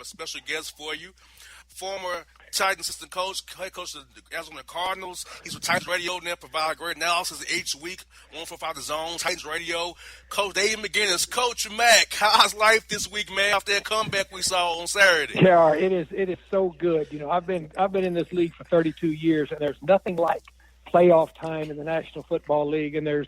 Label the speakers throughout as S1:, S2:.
S1: a special guest for you. Former Titans assistant coach, head coach of the Arizona Cardinals. He's with Titans Radio now, provide great analysis each week, 145 The Zone, Titans Radio. Coach Dave McGinnis. Coach Mack, how's life this week, man, after that comeback we saw on Saturday?
S2: Yeah, it is so good. You know, I've been in this league for 32 years, and there's nothing like playoff time in the National Football League, and there's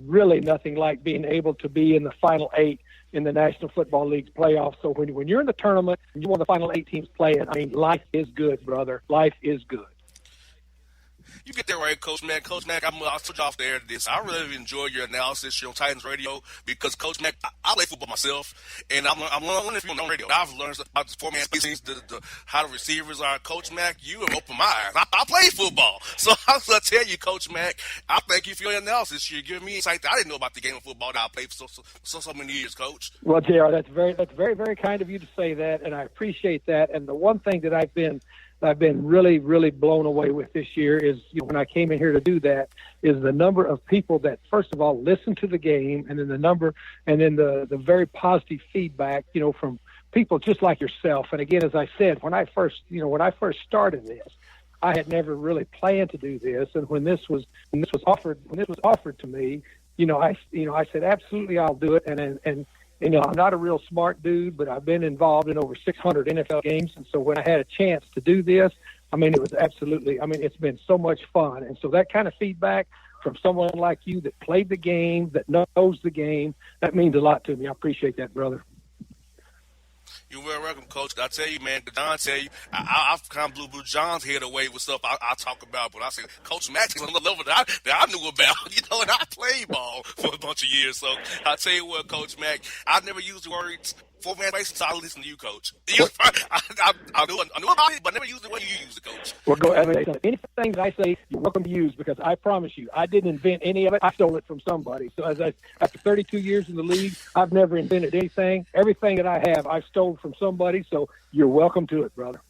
S2: really nothing like being able to be in the final 8 in the National Football League's playoffs. So when you're in the tournament and you're one of the final 8 teams playing, I mean, life is good, brother. Life is good.
S1: You get that right, Coach Mack. Coach Mack, I'll switch off the air to this. I really enjoy your analysis here on Titans Radio because, Coach Mack, I play football myself, and I'm learning from you on radio. I've learned about the four-man spacings, how the receivers are. Coach Mack, you have opened my eyes. I play football. So I tell you, Coach Mack, I thank you for your analysis. You're giving me insight that I didn't know about the game of football that I played for so many years, Coach.
S2: Well, JR, that's very, very kind of you to say that, and I appreciate that. And the one thing that I've been really, really blown away with this year is, you know, when I came in here to do that, is the number of people that, first of all, listen to the game, and then the very positive feedback, you know, from people just like yourself. And again, as I said, when I first started this, I had never really planned to do this. And when this was offered to me, I said, absolutely, I'll do it. And you know, I'm not a real smart dude, but I've been involved in over 600 NFL games. And so when I had a chance to do this, I mean, it was absolutely, I mean, it's been so much fun. And so that kind of feedback from someone like you that played the game, that knows the game, that means a lot to me. I appreciate that, brother.
S1: You're very welcome, Coach. I tell you, man, Don tell you, I've kind of blew John's head away with stuff I talk about, but I say, Coach Mack is on the level that I knew about, you know, and I played ball for a bunch of years. So I tell you what, Coach Mack, I never used the words four-man race until I listen to you, Coach. I knew about it, but I never used the way you use it, Coach.
S2: Well, anything that I say, you're welcome to use, because I promise you, I didn't invent any of it. I stole it from somebody. So after 32 years in the league, I've never invented anything. Everything that I have, I've stolen from somebody. So you're welcome to it, brother.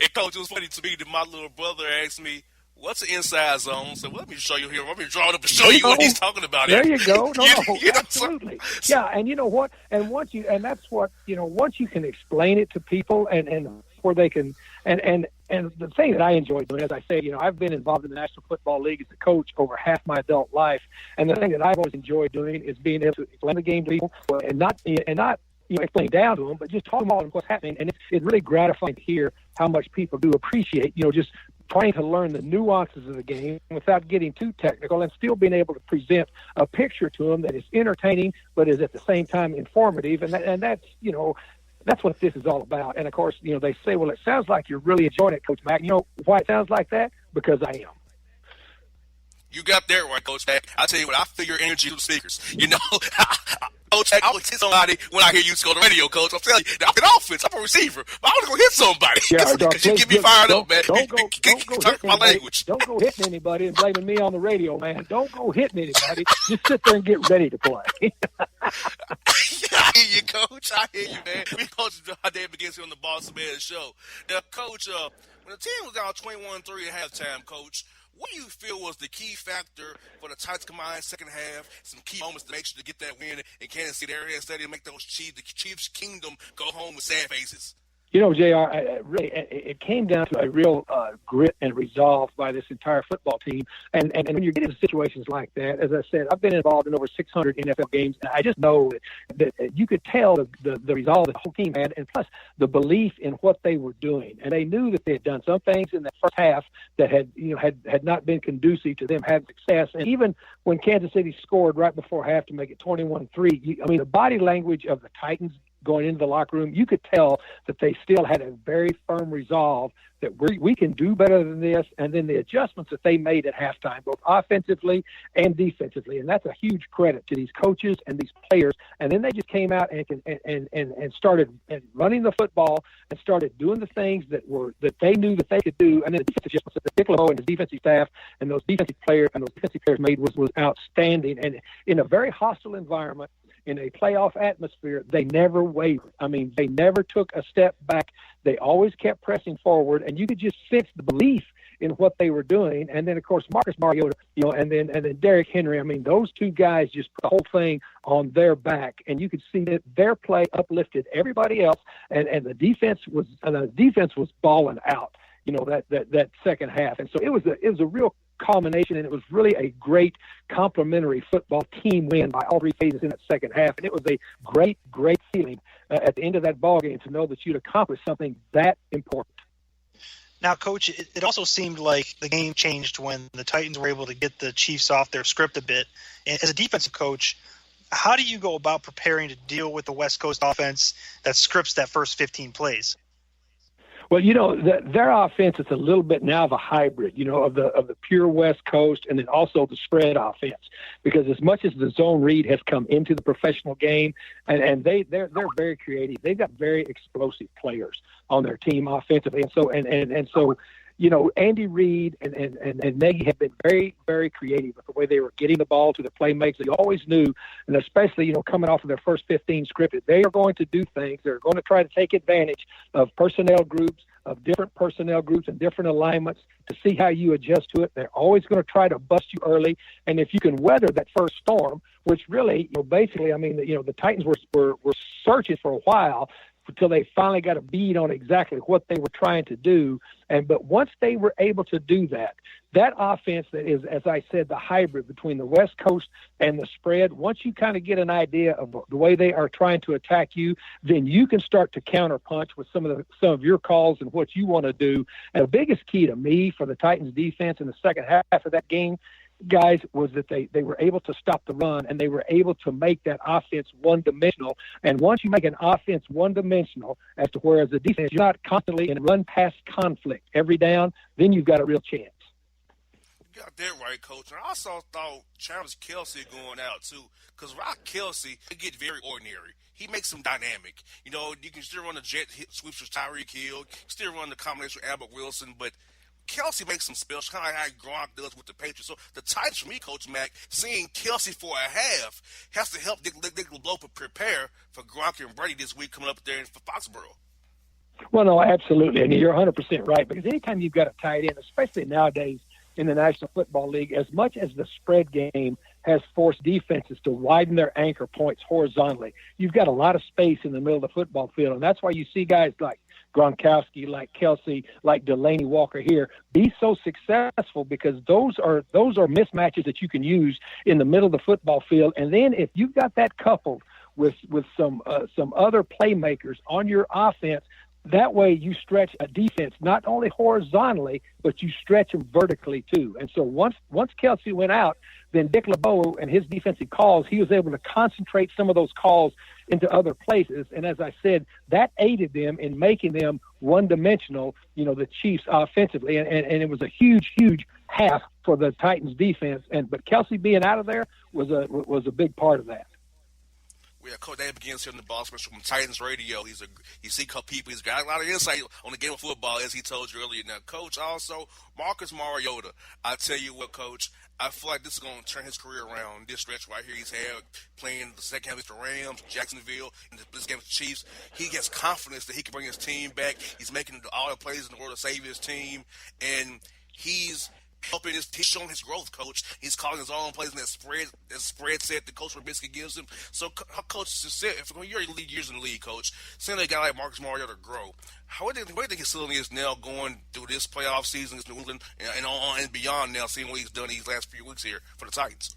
S1: And, Coach, it was funny to me that my little brother asked me, what's the inside zone? So let me show you here. Let me draw it up and show you what he's talking about.
S2: There you go. No,
S1: you know,
S2: absolutely. Yeah, and you know what? And once you can explain it to people and where they can and the thing that I enjoy doing, as I say, you know, I've been involved in the National Football League as a coach over half my adult life, and the thing that I've always enjoyed doing is being able to explain the game to people and not explain down to them, but just talk about what's happening. And it's really gratifying to hear how much people do appreciate, you know, just trying to learn the nuances of the game without getting too technical and still being able to present a picture to them that is entertaining but is at the same time informative. And that's, you know, that's what this is all about. And, of course, you know, they say, well, it sounds like you're really enjoying it, Coach Mack. You know why it sounds like that? Because I am.
S1: You got that right, Coach Mack. I tell you what, I feel your energy through the speakers. You know, Coach Mack, I would hit somebody when I hear you go to the radio, Coach. I'm telling you, I'm an offense. I'm a receiver, but I want to go hit somebody because you get me fired up, man.
S2: Don't go hitting
S1: my language.
S2: Don't go hitting anybody and blaming me on the radio, man. Don't go hitting anybody. Just sit there and get ready to play.
S1: I hear you, Coach. I hear you, man. We Coach Dave McGinnis here on the Bossman show. Now, Coach, when the team was down 21-3 at halftime, Coach, what do you feel was the key factor for the Titans to come out in the second half? Some key moments to make sure to get that win in Kansas City area Stadium, make those the Chiefs' kingdom go home with sad faces.
S2: You know, JR, it came down to a real grit and resolve by this entire football team. And when you get into situations like that, as I said, I've been involved in over 600 NFL games, and I just know that you could tell the resolve the whole team had, and plus the belief in what they were doing. And they knew that they had done some things in the first half that had not been conducive to them having success. And even when Kansas City scored right before half to make it 21-3, I mean, the body language of the Titans going into the locker room, you could tell that they still had a very firm resolve that we can do better than this, and then the adjustments that they made at halftime, both offensively and defensively, and that's a huge credit to these coaches and these players. And then they just came out and started running the football and started doing the things that they knew that they could do. And then the defensive adjustments that Dick LeBeau and his defensive staff and those defensive players made was outstanding. And in a very hostile environment, in a playoff atmosphere, they never wavered. I mean, they never took a step back. They always kept pressing forward, and you could just sense the belief in what they were doing. And then, of course, Marcus Mariota, and then Derrick Henry. I mean, those two guys just put the whole thing on their back, and you could see that their play uplifted everybody else, and the defense was balling out. That second half, and so it was a real culmination, and it was really a great complimentary football team win by all three phases in that second half, and it was a great feeling at the end of that ball game to know that you'd accomplished something that important.
S3: Now, Coach, it also seemed like the game changed when the Titans were able to get the Chiefs off their script a bit. And as a defensive coach, how do you go about preparing to deal with the West Coast offense that scripts that first 15 plays?
S2: Well, their offense is a little bit now of a hybrid, of the pure West Coast and then also the spread offense, because as much as the zone read has come into the professional game, and they're very creative, they've got very explosive players on their team offensively, and so Andy Reid and Nagy have been very, very creative with the way they were getting the ball to the playmakers. They always knew, and especially, coming off of their first 15 scripted, they are going to do things. They're going to try to take advantage of personnel groups, of different personnel groups and different alignments to see how you adjust to it. They're always going to try to bust you early. And if you can weather that first storm, which really, basically, I mean, the Titans were searching for a while until they finally got a bead on exactly what they were trying to do. But once they were able to do that offense that is, as I said, the hybrid between the West Coast and the spread, once you kind of get an idea of the way they are trying to attack you, then you can start to counterpunch with some of your calls and what you want to do. And the biggest key to me for the Titans defense in the second half of that game, guys, was that they were able to stop the run, and they were able to make that offense one-dimensional. And once you make an offense one-dimensional, as to whereas the defense, you're not constantly in run-pass conflict every down, then you've got a real chance.
S1: You got that right, Coach. And I also thought Travis Kelce going out, too, because Rock Kelce, he get very ordinary. He makes him dynamic. You can still run the jet sweeps with Tyreek Hill, still run the combination with Albert Wilson, but Kelce makes some spells, kind of like how Gronk does with the Patriots. So the Titans, for me, Coach Mack, seeing Kelce for a half has to help Dick LeBeau prepare for Gronk and Brady this week coming up there for Foxborough.
S2: Well, no, absolutely. And you're 100% right, because anytime you've got a tight end, especially nowadays in the National Football League, as much as the spread game has forced defenses to widen their anchor points horizontally, you've got a lot of space in the middle of the football field. And that's why you see guys like Gronkowski, like Kelce, like Delaney Walker here be so successful, because those are mismatches that you can use in the middle of the football field. And then if you've got that coupled with some other playmakers on your offense, that way you stretch a defense not only horizontally, but you stretch them vertically too. And so once Kelce went out, then Dick LeBeau and his defensive calls, he was able to concentrate some of those calls into other places. And as I said, that aided them in making them one-dimensional, the Chiefs offensively. And it was a huge, huge half for the Titans defense. But Kelce being out of there was a big part of that.
S1: Yeah, Coach Dave begins here in the Bossman from Titans Radio. He's got a lot of insight on the game of football, as he told you earlier. Now, Coach, also Marcus Mariota. I tell you what, Coach, I feel like this is going to turn his career around. This stretch right here, he's had playing the second half against the Rams, Jacksonville, and this game with the Chiefs. He gets confidence that he can bring his team back. He's making all the plays in the world to save his team, and he's he's showing his growth, Coach. He's calling his own plays in that spread set that Coach Trubisky gives him. So, Coach, if you're years in the league, Coach, seeing a guy like Marcus Mariota grow, where do you think his ceiling is now going through this playoff season against New England and on and beyond now, seeing what he's done these last few weeks here for the Titans?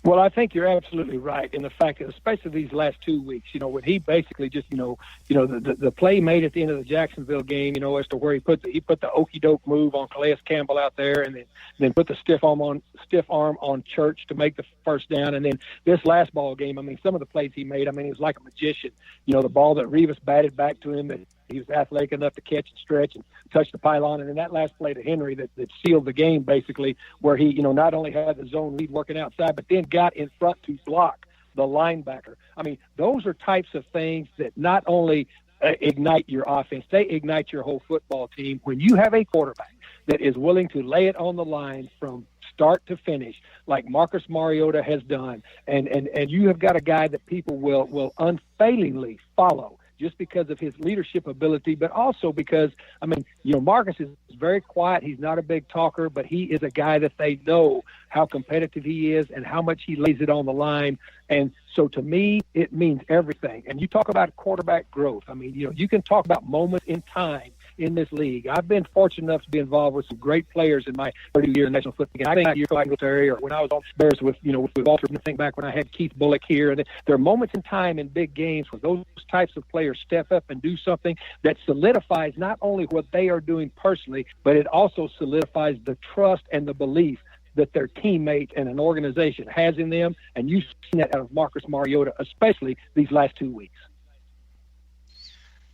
S2: Well, I think you're absolutely right in the fact that, especially these last 2 weeks, when he basically just, the play made at the end of the Jacksonville game, as to where he put the okey doke move on Calais Campbell out there, and then put the stiff arm on Church to make the first down, and then this last ball game, I mean, some of the plays he made, I mean, he was like a magician. The ball that Revis batted back to him, and he was athletic enough to catch and stretch and touch the pylon. And then that last play to Henry that sealed the game, basically, where he, not only had the zone lead working outside, but then got in front to block the linebacker. I mean, those are types of things that not only ignite your offense, they ignite your whole football team. When you have a quarterback that is willing to lay it on the line from start to finish, like Marcus Mariota has done, and you have got a guy that people will unfailingly follow just because of his leadership ability, but also because, I mean, Marcus is very quiet. He's not a big talker, but he is a guy that they know how competitive he is and how much he lays it on the line. And so to me, it means everything. And you talk about quarterback growth. I mean, you can talk about moments in time in this league. I've been fortunate enough to be involved with some great players in my 30 years in National Football League. I think you're Singletary, or when I was on Bears with Walter, and think back when I had Keith Bullock here. And there are moments in time in big games where those types of players step up and do something that solidifies not only what they are doing personally, but it also solidifies the trust and the belief that their teammates and an organization has in them. And you've seen that out of Marcus Mariota, especially these last 2 weeks.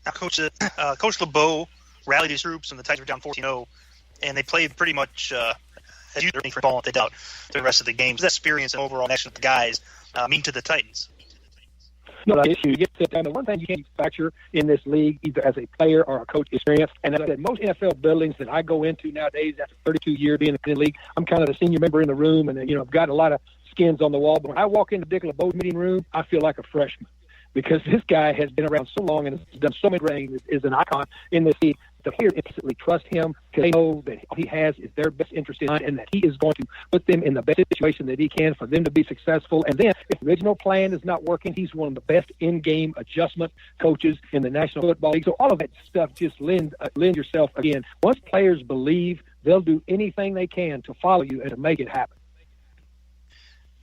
S3: Now, Coach LeBeau rallied his troops, and the Titans were down 14-0, and they played pretty much as usual for ball they doubt the rest of the games. That experience and overall connection with the guys mean to the Titans.
S2: No, that issue. You get to the one thing you can't manufacture in this league, either as a player or a coach, experience. And as I said, most NFL buildings that I go into nowadays, after 32 years being in the league, I'm kind of the senior member in the room, and I've got a lot of skins on the wall. But when I walk into Dick LeBeau's meeting room, I feel like a freshman, because this guy has been around so long and has done so many things, is an icon in this league. The players implicitly trust him because they know that all he has is their best interest in mind, and that he is going to put them in the best situation that he can for them to be successful. And then if the original plan is not working, he's one of the best in-game adjustment coaches in the National Football League. So all of that stuff just lend yourself again. Once players believe, they'll do anything they can to follow you and to make it happen.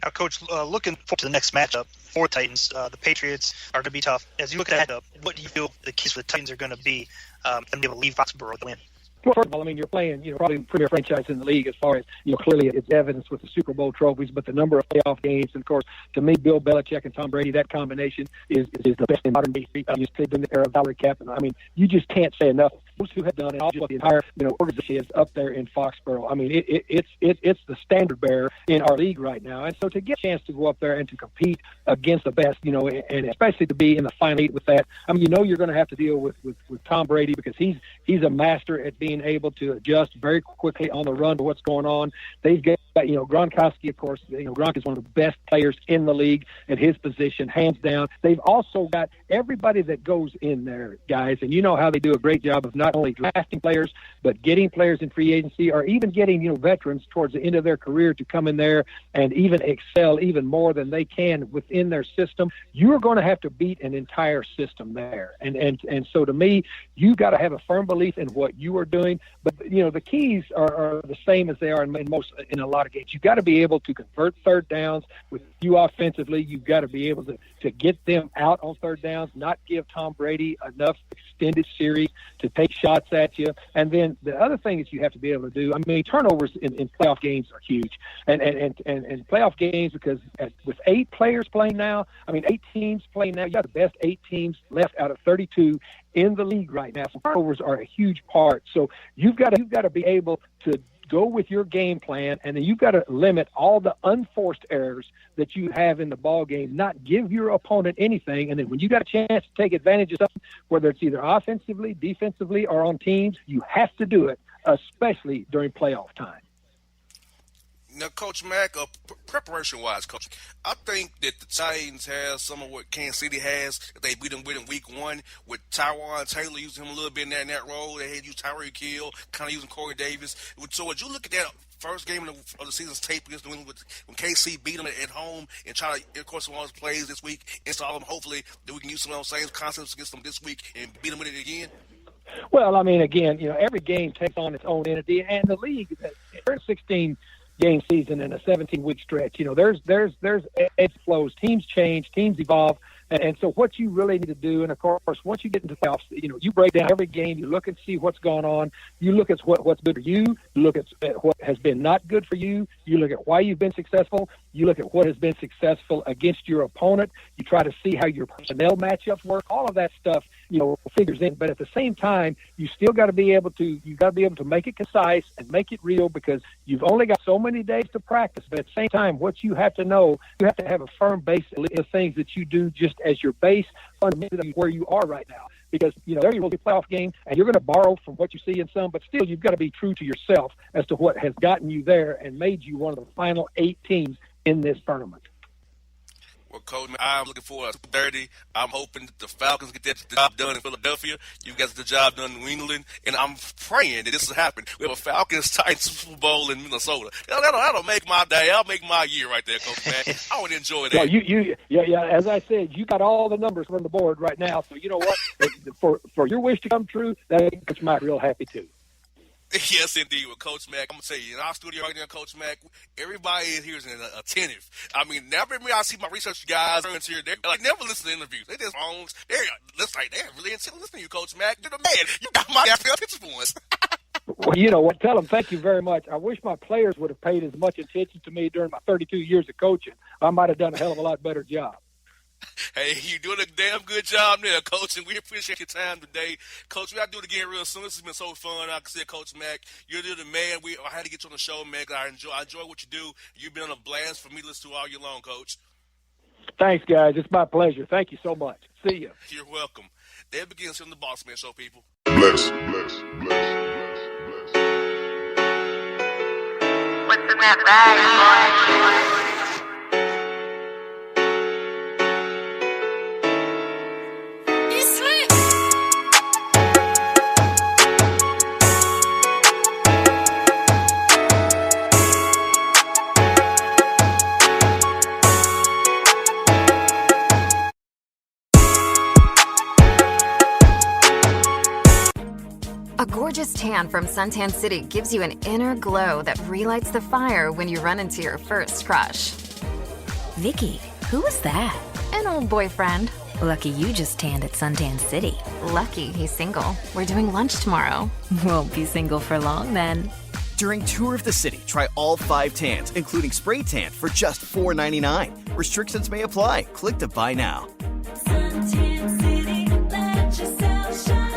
S3: Now, Coach, looking forward to the next matchup for Titans, the Patriots are going to be tough. As you look at that, what do you feel the keys for the Titans are going to be and be able to leave Foxborough with the win?
S2: Well, first of all, I mean, you're playing, probably the premier franchise in the league as far as, clearly it's evidence with the Super Bowl trophies, but the number of playoff games, and of course, to me, Bill Belichick and Tom Brady, that combination is the best in modern day. You've been the era of salary cap, and I mean, you just can't say enough. Those who have done it, all what the entire organization is up there in Foxborough. I mean, it's the standard bearer in our league right now, and so to get a chance to go up there and to compete against the best, and especially to be in the final eight with that. I mean, you're going to have to deal with Tom Brady, because he's a master at being able to adjust very quickly on the run to what's going on. They've got Gronkowski, of course. Gronk is one of the best players in the league at his position, hands down. They've also got everybody that goes in there, guys, and you know how they do a great job of not only drafting players, but getting players in free agency, or even getting veterans towards the end of their career to come in there and even excel even more than they can within their system. You're going to have to beat an entire system there, and so to me, you got to have a firm belief in what you are doing. But the keys are the same as they are in a lot of games. You've got to be able to convert third downs with you offensively. You've got to be able to get them out on third downs, not give Tom Brady enough extended series to take shots at you. And then the other thing that you have to be able to do, I mean, turnovers in playoff games are huge. And playoff games, because with 8 players playing now, I mean, 8 teams playing now, you got the best 8 teams left out of 32 in the league right now. So turnovers are a huge part. So you've got to be able to go with your game plan, and then you've got to limit all the unforced errors that you have in the ball game, not give your opponent anything. And then when you got a chance to take advantage of something, whether it's either offensively, defensively, or on teams, you have to do it, especially during playoff time.
S1: Now, Coach Mack, preparation-wise, Coach, I think that the Titans have some of what Kansas City has. They beat them with in Week 1 with Tyron Taylor, using him a little bit in that role. They had used Tyreek Hill, kind of using Corey Davis. So as you look at that first game of the season's tape against New England, when KC beat them at home and try to, of course, one of those plays this week, install them, hopefully that we can use some of those same concepts against them this week and beat them with it again?
S2: Well, I mean, again, every game takes on its own entity, and the league, there's 16 game season and a 17-week stretch. There's ebbs and flows. Teams change, teams evolve, and so what you really need to do, and of course, once you get into playoffs, you break down every game. You look and see what's going on. You look at what's good for you. You look at what has been not good for you. You look at why you've been successful. You look at what has been successful against your opponent. You try to see how your personnel matchups work. All of that stuff, figures in. But at the same time, you still got to be able to make it concise and make it real, because you've only got so many days to practice. But at the same time, what you have to know, you have to have a firm base of things that you do just as your base fundamentally where you are right now. because, they're your playoff game, and you're going to borrow from what you see in some, but still you've got to be true to yourself as to what has gotten you there and made you one of the final 8 teams in this tournament.
S1: Well, Coach, I'm looking forward to 30. I'm hoping that the Falcons get that job done in Philadelphia. You guys get the job done in New England, and I'm praying that this will happen. We have a Falcons-Titans Super Bowl in Minnesota. That'll make my day. That'll make my year right there, Coach Mack. I would enjoy that.
S2: Well, yeah. As I said, you got all the numbers on the board right now. So you know what? for your wish to come true, that makes Coach Mack real happy too.
S1: Yes, indeed. With Coach Mack, I'm going to tell you, in our studio right now, Coach Mack, everybody here is attentive. I mean, never I see my research guys here, they're like, never listen to interviews. They just phones. They're really listening to you, Coach Mack. You're the man. You got my attention for us.
S2: Well, you know what? Tell them thank you very much. I wish my players would have paid as much attention to me during my 32 years of coaching. I might have done a hell of a lot better job.
S1: Hey, you're doing a damn good job there, Coach, and we appreciate your time today. Coach, we got to do it again real soon. This has been so fun. Like I said, Coach Mack, you're the man. I had to get you on the show, man, 'cause I enjoy what you do. You've been a blast for me to listen to all year long, Coach.
S2: Thanks, guys. It's my pleasure. Thank you so much. See you.
S1: You're welcome. There begins on the Bossman Show, people.
S4: Bless.
S5: What's in that bag, boy?
S6: A gorgeous tan from Suntan City gives you an inner glow that relights the fire when you run into your first crush.
S7: Vicky, who was that?
S6: An old boyfriend.
S7: Lucky you just tanned at Suntan City.
S6: Lucky he's single. We're doing lunch tomorrow.
S7: Won't be single for long then.
S8: During Tour of the City, try all 5 tans, including spray tan, for just $4.99. Restrictions may apply. Click to buy now.
S9: Suntan City, let yourself shine.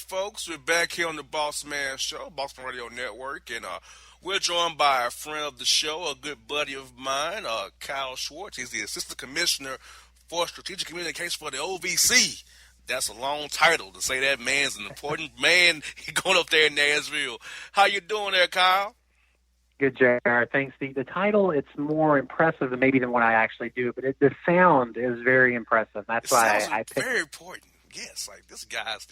S1: Folks, we're back here on the Bossman Show, Bossman Radio Network, and we're joined by a friend of the show, a good buddy of mine, Kyle Schwartz. He's the Assistant Commissioner for Strategic Communications for the OVC. That's a long title to say that man's an important man going up there in Nashville. How you doing there, Kyle?
S10: Good, JR. Thanks. The title, it's more impressive than what I actually do, but the sound is very impressive. That's why I picked.
S1: Very important. Yes, like this guy's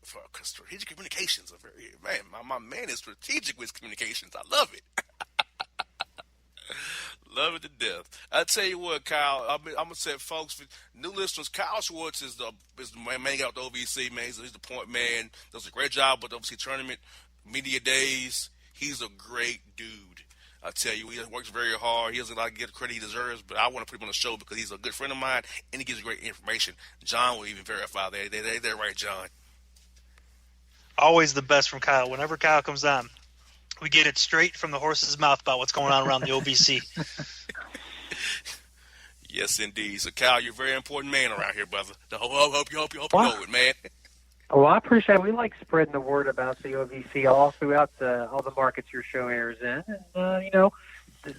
S1: for strategic communications. My man is strategic with communications. I love it. Love it to death. I tell you what, Kyle. I'm gonna say, folks, new listeners, Kyle Schwartz is the man out the OVC. Man, he's the point man. Does a great job with the OVC tournament, media days. He's a great dude. I tell you, he works very hard. He doesn't get the credit he deserves, but I want to put him on the show because he's a good friend of mine and he gives great information. John will even verify that. They're right, John.
S3: Always the best from Kyle. Whenever Kyle comes on, we get it straight from the horse's mouth about what's going on around the OVC.
S1: Yes, indeed. So, Kyle, you're a very important man around here, brother. Hope you know it, man.
S10: Well, I appreciate it. We like spreading the word about the OVC all throughout all the markets your show airs in. And,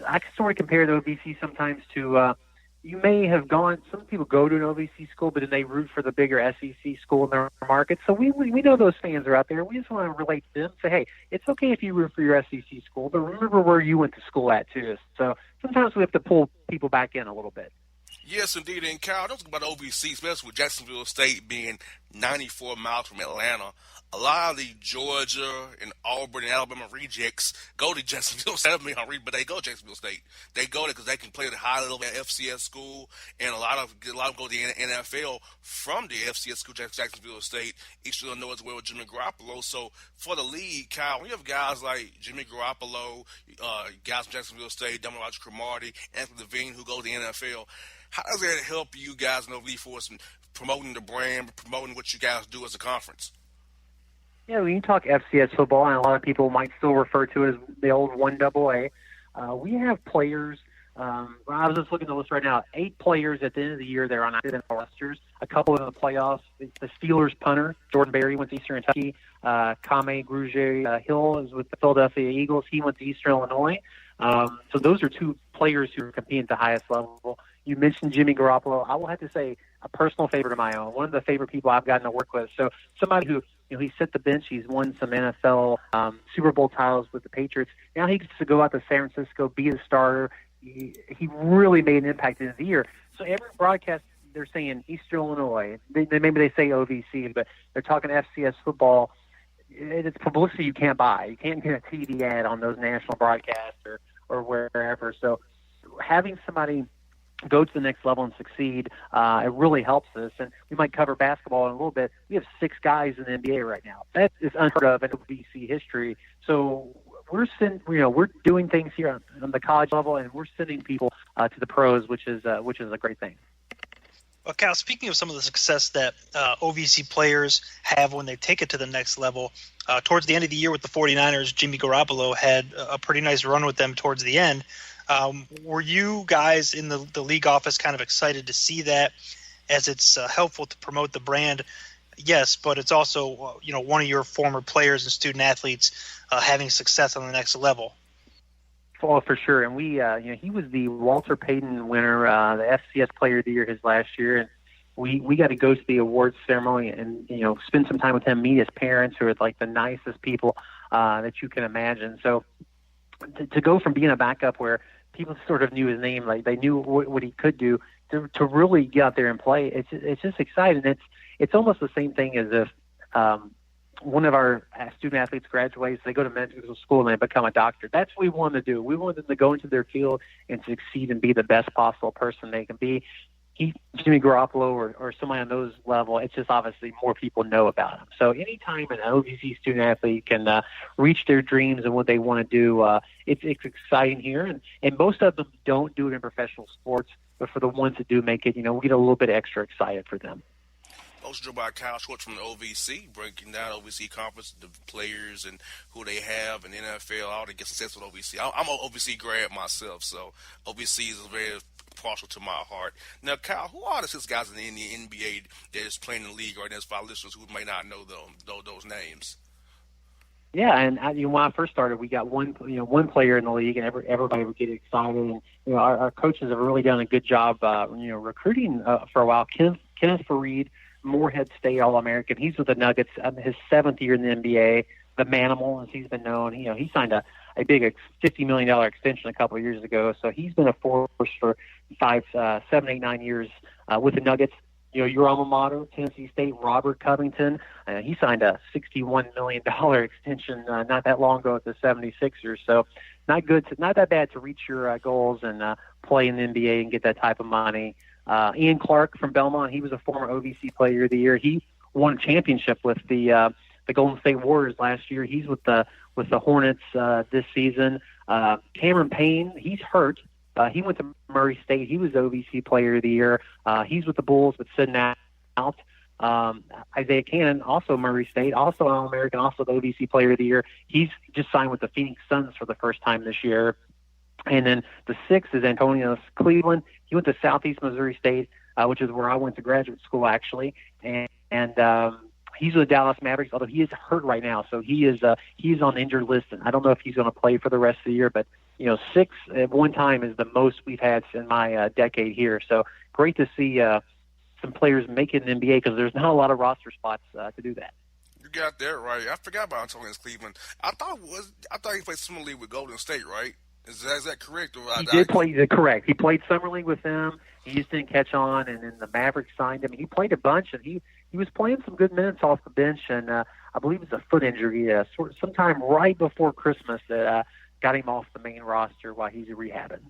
S10: I can sort of compare the OVC sometimes to you may have gone – some people go to an OVC school, but then they root for the bigger SEC school in their market. So we know those fans are out there. We just want to relate to them, say, hey, it's okay if you root for your SEC school, but remember where you went to school at too. So sometimes we have to pull people back in a little bit.
S1: Yes, indeed. And, Kyle, don't talk about OVC, especially with Jacksonville State being 94 miles from Atlanta. A lot of the Georgia and Auburn and Alabama rejects go to Jacksonville State. But they go to Jacksonville State. They go there because they can play at a high level at FCS school, and a lot of them go to the NFL from the FCS school, Jacksonville State. Each of them know as well with Jimmy Garoppolo. So for the league, Kyle, when you have guys like Jimmy Garoppolo, guys from Jacksonville State, Roger Cromartie, Anthony Levine, who go to the NFL, how does that help you guys in the league force and promoting the brand, promoting what you guys do as a conference?
S10: Yeah, when you talk FCS football, and a lot of people might still refer to it as the old 1AA, we have players. I was just looking at the list right now. 8 players at the end of the year that are on active rosters. A couple in the playoffs. The Steelers punter, Jordan Berry, went to Eastern Kentucky. Kame Grugier Hill is with the Philadelphia Eagles. He went to Eastern Illinois. So those are 2 players who are competing at the highest level. You mentioned Jimmy Garoppolo. I will have to say a personal favorite of my own, one of the favorite people I've gotten to work with. So somebody who, he set the bench. He's won some NFL Super Bowl titles with the Patriots. Now he gets to go out to San Francisco, be the starter. He really made an impact in the year. So every broadcast, they're saying Eastern Illinois. Maybe they say OVC, but they're talking FCS football. It's publicity you can't buy. You can't get a TV ad on those national broadcasts or wherever. So having somebody go to the next level and succeed, it really helps us. And we might cover basketball in a little bit. We have 6 guys in the NBA right now. That is unheard of in OVC history. So we're doing things here on the college level, and we're sending people to the pros, which is a great thing.
S3: Well, Cal, speaking of some of the success that OVC players have when they take it to the next level, towards the end of the year with the 49ers, Jimmy Garoppolo had a pretty nice run with them towards the end. Were you guys in the league office kind of excited to see that, as it's helpful to promote the brand? Yes, but it's also one of your former players and student athletes having success on the next level.
S10: Oh, for sure. And we, he was the Walter Payton winner, the FCS Player of the Year his last year, and we got to go to the awards ceremony and spend some time with him, meet his parents, who are like the nicest people that you can imagine. So to go from being a backup where people sort of knew his name, like they knew what he could do, to really get out there and play, it's just exciting. It's almost the same thing as if one of our student athletes graduates, they go to medical school and they become a doctor. That's what we want to do. We want them to go into their field and succeed and be the best possible person they can be. Jimmy Garoppolo or somebody on those level, it's just obviously more people know about him. So anytime an OVC student athlete can reach their dreams and what they want to do, it's exciting here. And most of them don't do it in professional sports, but for the ones that do make it, we get a little bit extra excited for them.
S1: Hosted by Kyle Schwartz from the OVC, breaking down OVC conference, the players and who they have, and NFL, all that gets success with OVC. I'm an OVC grad myself, so OVC is very partial to my heart. Now, Kyle, who are the 6 guys in the NBA that is playing in the league right now for our listeners who may not know those names?
S10: Yeah, and when I first started, we got one player in the league, and everybody would get excited. And our coaches have really done a good job, recruiting for a while. Kenneth Fareed, Morehead State All-American. He's with the Nuggets. His 7th year in the NBA. The Manimal, as he's been known. He signed a big $50 million extension a couple of years ago. So he's been a force for 7, 8, 9 years with the Nuggets. Your alma mater, Tennessee State, Robert Covington. He signed a $61 million extension not that long ago at the 76ers. So not that bad to reach your goals and play in the NBA and get that type of money. Ian Clark from Belmont, he was a former OVC Player of the Year. He won a championship with the Golden State Warriors last year. He's with the Hornets this season. Cameron Payne, he's hurt. He went to Murray State. He was OVC Player of the Year. He's with the Bulls, but sitting out. Isaiah Cannon, also Murray State, also an All-American, also the OVC Player of the Year. He's just signed with the Phoenix Suns for the first time this year. And then the 6th is Antonio Cleveland. He went to Southeast Missouri State, which is where I went to graduate school, actually. And he's with the Dallas Mavericks, although he is hurt right now. So he's on the injured list, and I don't know if he's going to play for the rest of the year. But 6 at one time is the most we've had in my decade here. So great to see some players make it in the NBA, because there's not a lot of roster spots to do that.
S1: You got that right. I forgot about Antonio Cleveland. I thought he played similarly with Golden State, right? Is that correct?
S10: He did play correct. He played summer league with them. He just didn't catch on, and then the Mavericks signed him. He played a bunch, and he was playing some good minutes off the bench. And I believe it's a foot injury, sometime right before Christmas that got him off the main roster while he's rehabbing.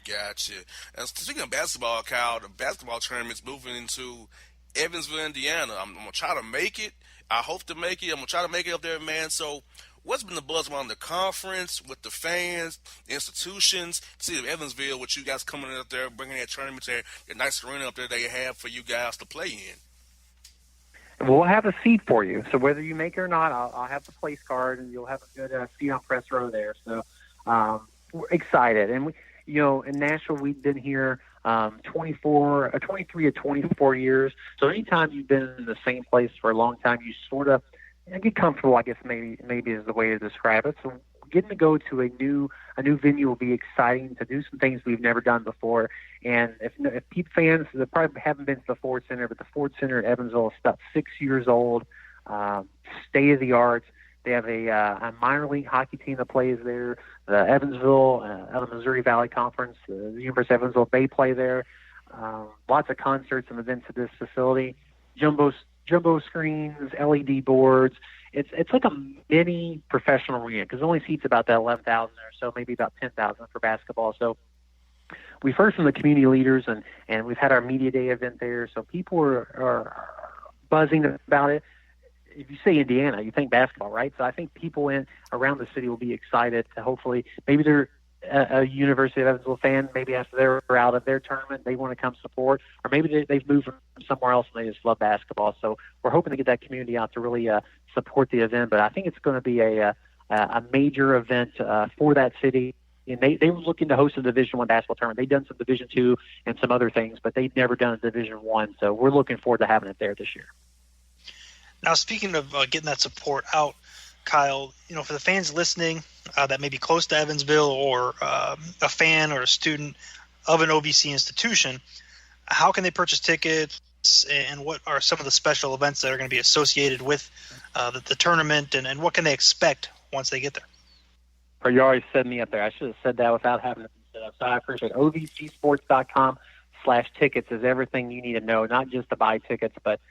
S1: Gotcha. And speaking of basketball, Kyle, the basketball tournament's moving into Evansville, Indiana. I'm gonna try to make it. I hope to make it. I'm gonna try to make it up there, man. So, What's been the buzz around the conference with the fans, institutions, city of Evansville, with you guys coming up there, bringing that tournament there, the nice arena up there they have for you guys to play in?
S10: We'll have a seat for you. So whether you make it or not, I'll have the place card, and you'll have a good seat on press row there. So we're excited. And, in Nashville, we've been here 23 or 24 years. So anytime you've been in the same place for a long time, you sort of get comfortable, I guess maybe is the way to describe it. So getting to go to a new venue will be exciting, to do some things we've never done before. And if Peep fans, they probably haven't been to the Ford Center, but the Ford Center at Evansville is about 6 years old, state of the art. They have a minor league hockey team that plays there. The Evansville, out of Missouri Valley Conference, the University of Evansville, they play there. Lots of concerts and events at this facility. Jumbo screens, LED boards. It's like a mini professional arena because it only seats about that 11,000 or so, maybe about 10,000 for basketball. So we've heard from the community leaders, and we've had our media day event there. So people are buzzing about it. If you say Indiana, you think basketball, right? So I think people around the city will be excited to hopefully, maybe they're a University of Evansville fan, maybe after they're out of their tournament, they want to come support, or maybe they've moved from somewhere else and they just love basketball. So we're hoping to get that community out to really support the event. But I think it's going to be a major event for that city. And they were looking to host a Division I basketball tournament. They've done some Division II and some other things, but they've never done a Division I. So we're looking forward to having it there this year.
S3: Now, speaking of getting that support out, Kyle, for the fans listening that may be close to Evansville or a fan or a student of an OVC institution, how can they purchase tickets, and what are some of the special events that are going to be associated with the tournament, and what can they expect once they get there?
S10: Or you already set me up there. I should have said that without having it set up. So I appreciate it. OVCsports.com/tickets is everything you need to know, not just to buy tickets, but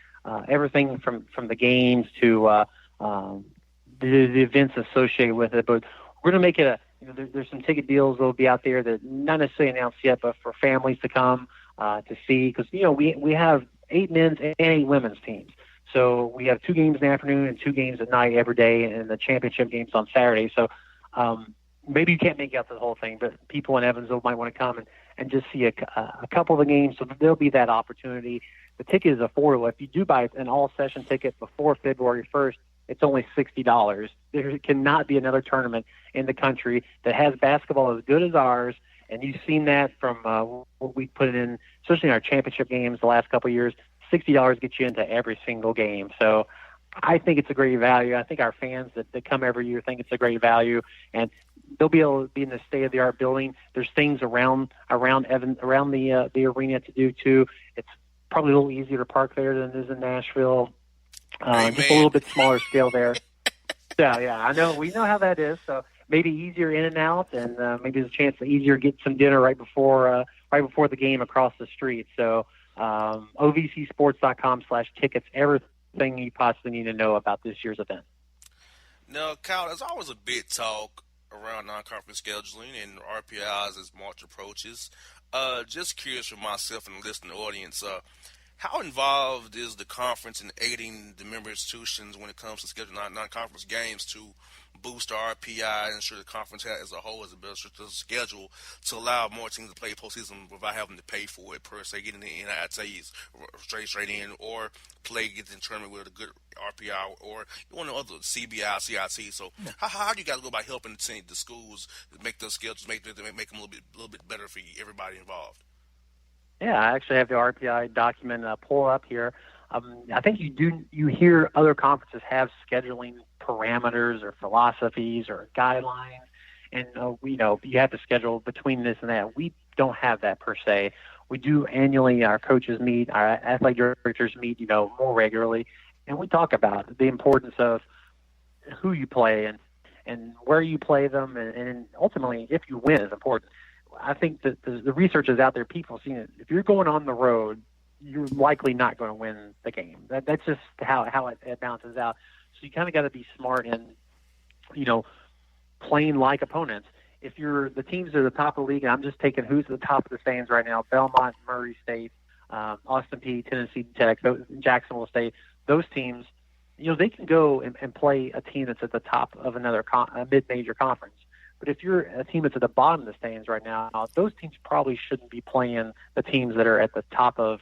S10: everything from the games to the events associated with it. But we're going to make it there's some ticket deals that will be out there that not necessarily announced yet, but for families to come to see, because we have 8 men's and 8 women's teams. So we have 2 games in the afternoon and 2 games at night every day, and the championship games on Saturday. So maybe you can't make out the whole thing, but people in Evansville might want to come and just see a couple of the games. So there'll be that opportunity. The ticket is affordable. If you do buy an all-session ticket before February 1st, it's only $60. There cannot be another tournament in the country that has basketball as good as ours, and you've seen that from what we put in, especially in our championship games the last couple of years. $60 gets you into every single game. So I think it's a great value. I think our fans that come every year think it's a great value, and they'll be able to be in the state-of-the-art building. There's things around the arena to do too. It's probably a little easier to park there than it is in Nashville. Just a little bit smaller scale there. Yeah, I know. We know how that is. So maybe easier in and out, and maybe there's a chance to easier get some dinner right before the game across the street. So OVCsports.com/tickets, everything you possibly need to know about this year's event.
S1: Now, Kyle, there's always a big talk around non-conference scheduling and RPIs as March approaches. Just curious for myself and the listening audience, how involved is the conference in aiding the member institutions when it comes to scheduling non-conference games to boost the RPI and ensure the conference as a whole has a better schedule to allow more teams to play postseason without having to pay for it, per se, getting the NITs straight in, or get in the tournament with a good RPI, or one of the other CBI, CIT. So how do you guys go about helping the schools make those schedules, make them a little bit better for everybody involved?
S10: Yeah, I actually have the RPI document pull up here. I think you hear other conferences have scheduling parameters or philosophies or guidelines, and you have to schedule between this and that. We don't have that per se. We do annually. Our coaches meet, our athletic directors meet, more regularly, and we talk about the importance of who you play and where you play them, and ultimately if you win is important. I think that the research is out there. People have seen it. If you're going on the road, you're likely not going to win the game. That's just how it balances out. So you kind of got to be smart and, playing like opponents. If you're the teams at the top of the league, and I'm just taking who's at the top of the stands right now: Belmont, Murray State, Austin Peay, Tennessee Tech, Jacksonville State. Those teams, they can go and play a team that's at the top of another a mid-major conference. But if you're a team that's at the bottom of the standings right now, those teams probably shouldn't be playing the teams that are at the top of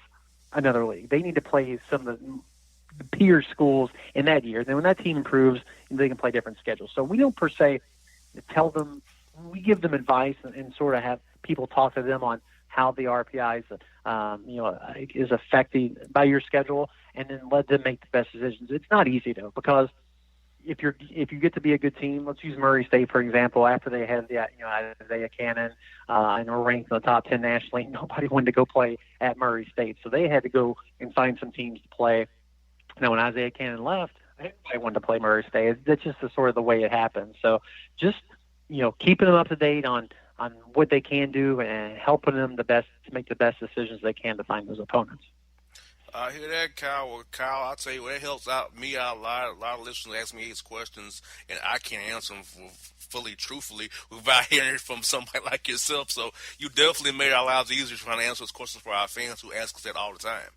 S10: another league. They need to play some of the peer schools in that year. Then when that team improves, they can play different schedules. So we don't per se tell them. We give them advice and sort of have people talk to them on how the RPI is affected by your schedule, and then let them make the best decisions. It's not easy though, because if you get to be a good team, let's use Murray State for example. After they had Isaiah Cannon and were ranked in the top 10 nationally, nobody wanted to go play at Murray State, so they had to go and find some teams to play. Now when Isaiah Cannon left, everybody wanted to play Murray State. That's just the sort of the way it happens. So just keeping them up to date on what they can do and helping them to make the best decisions they can to find those opponents.
S1: I hear that, Kyle. Well, Kyle, I'll tell you what, it helps me out a lot. A lot of listeners ask me these questions, and I can't answer them fully, truthfully, without hearing it from somebody like yourself. So you definitely made our lives easier trying to answer those questions for our fans who ask us that all the time.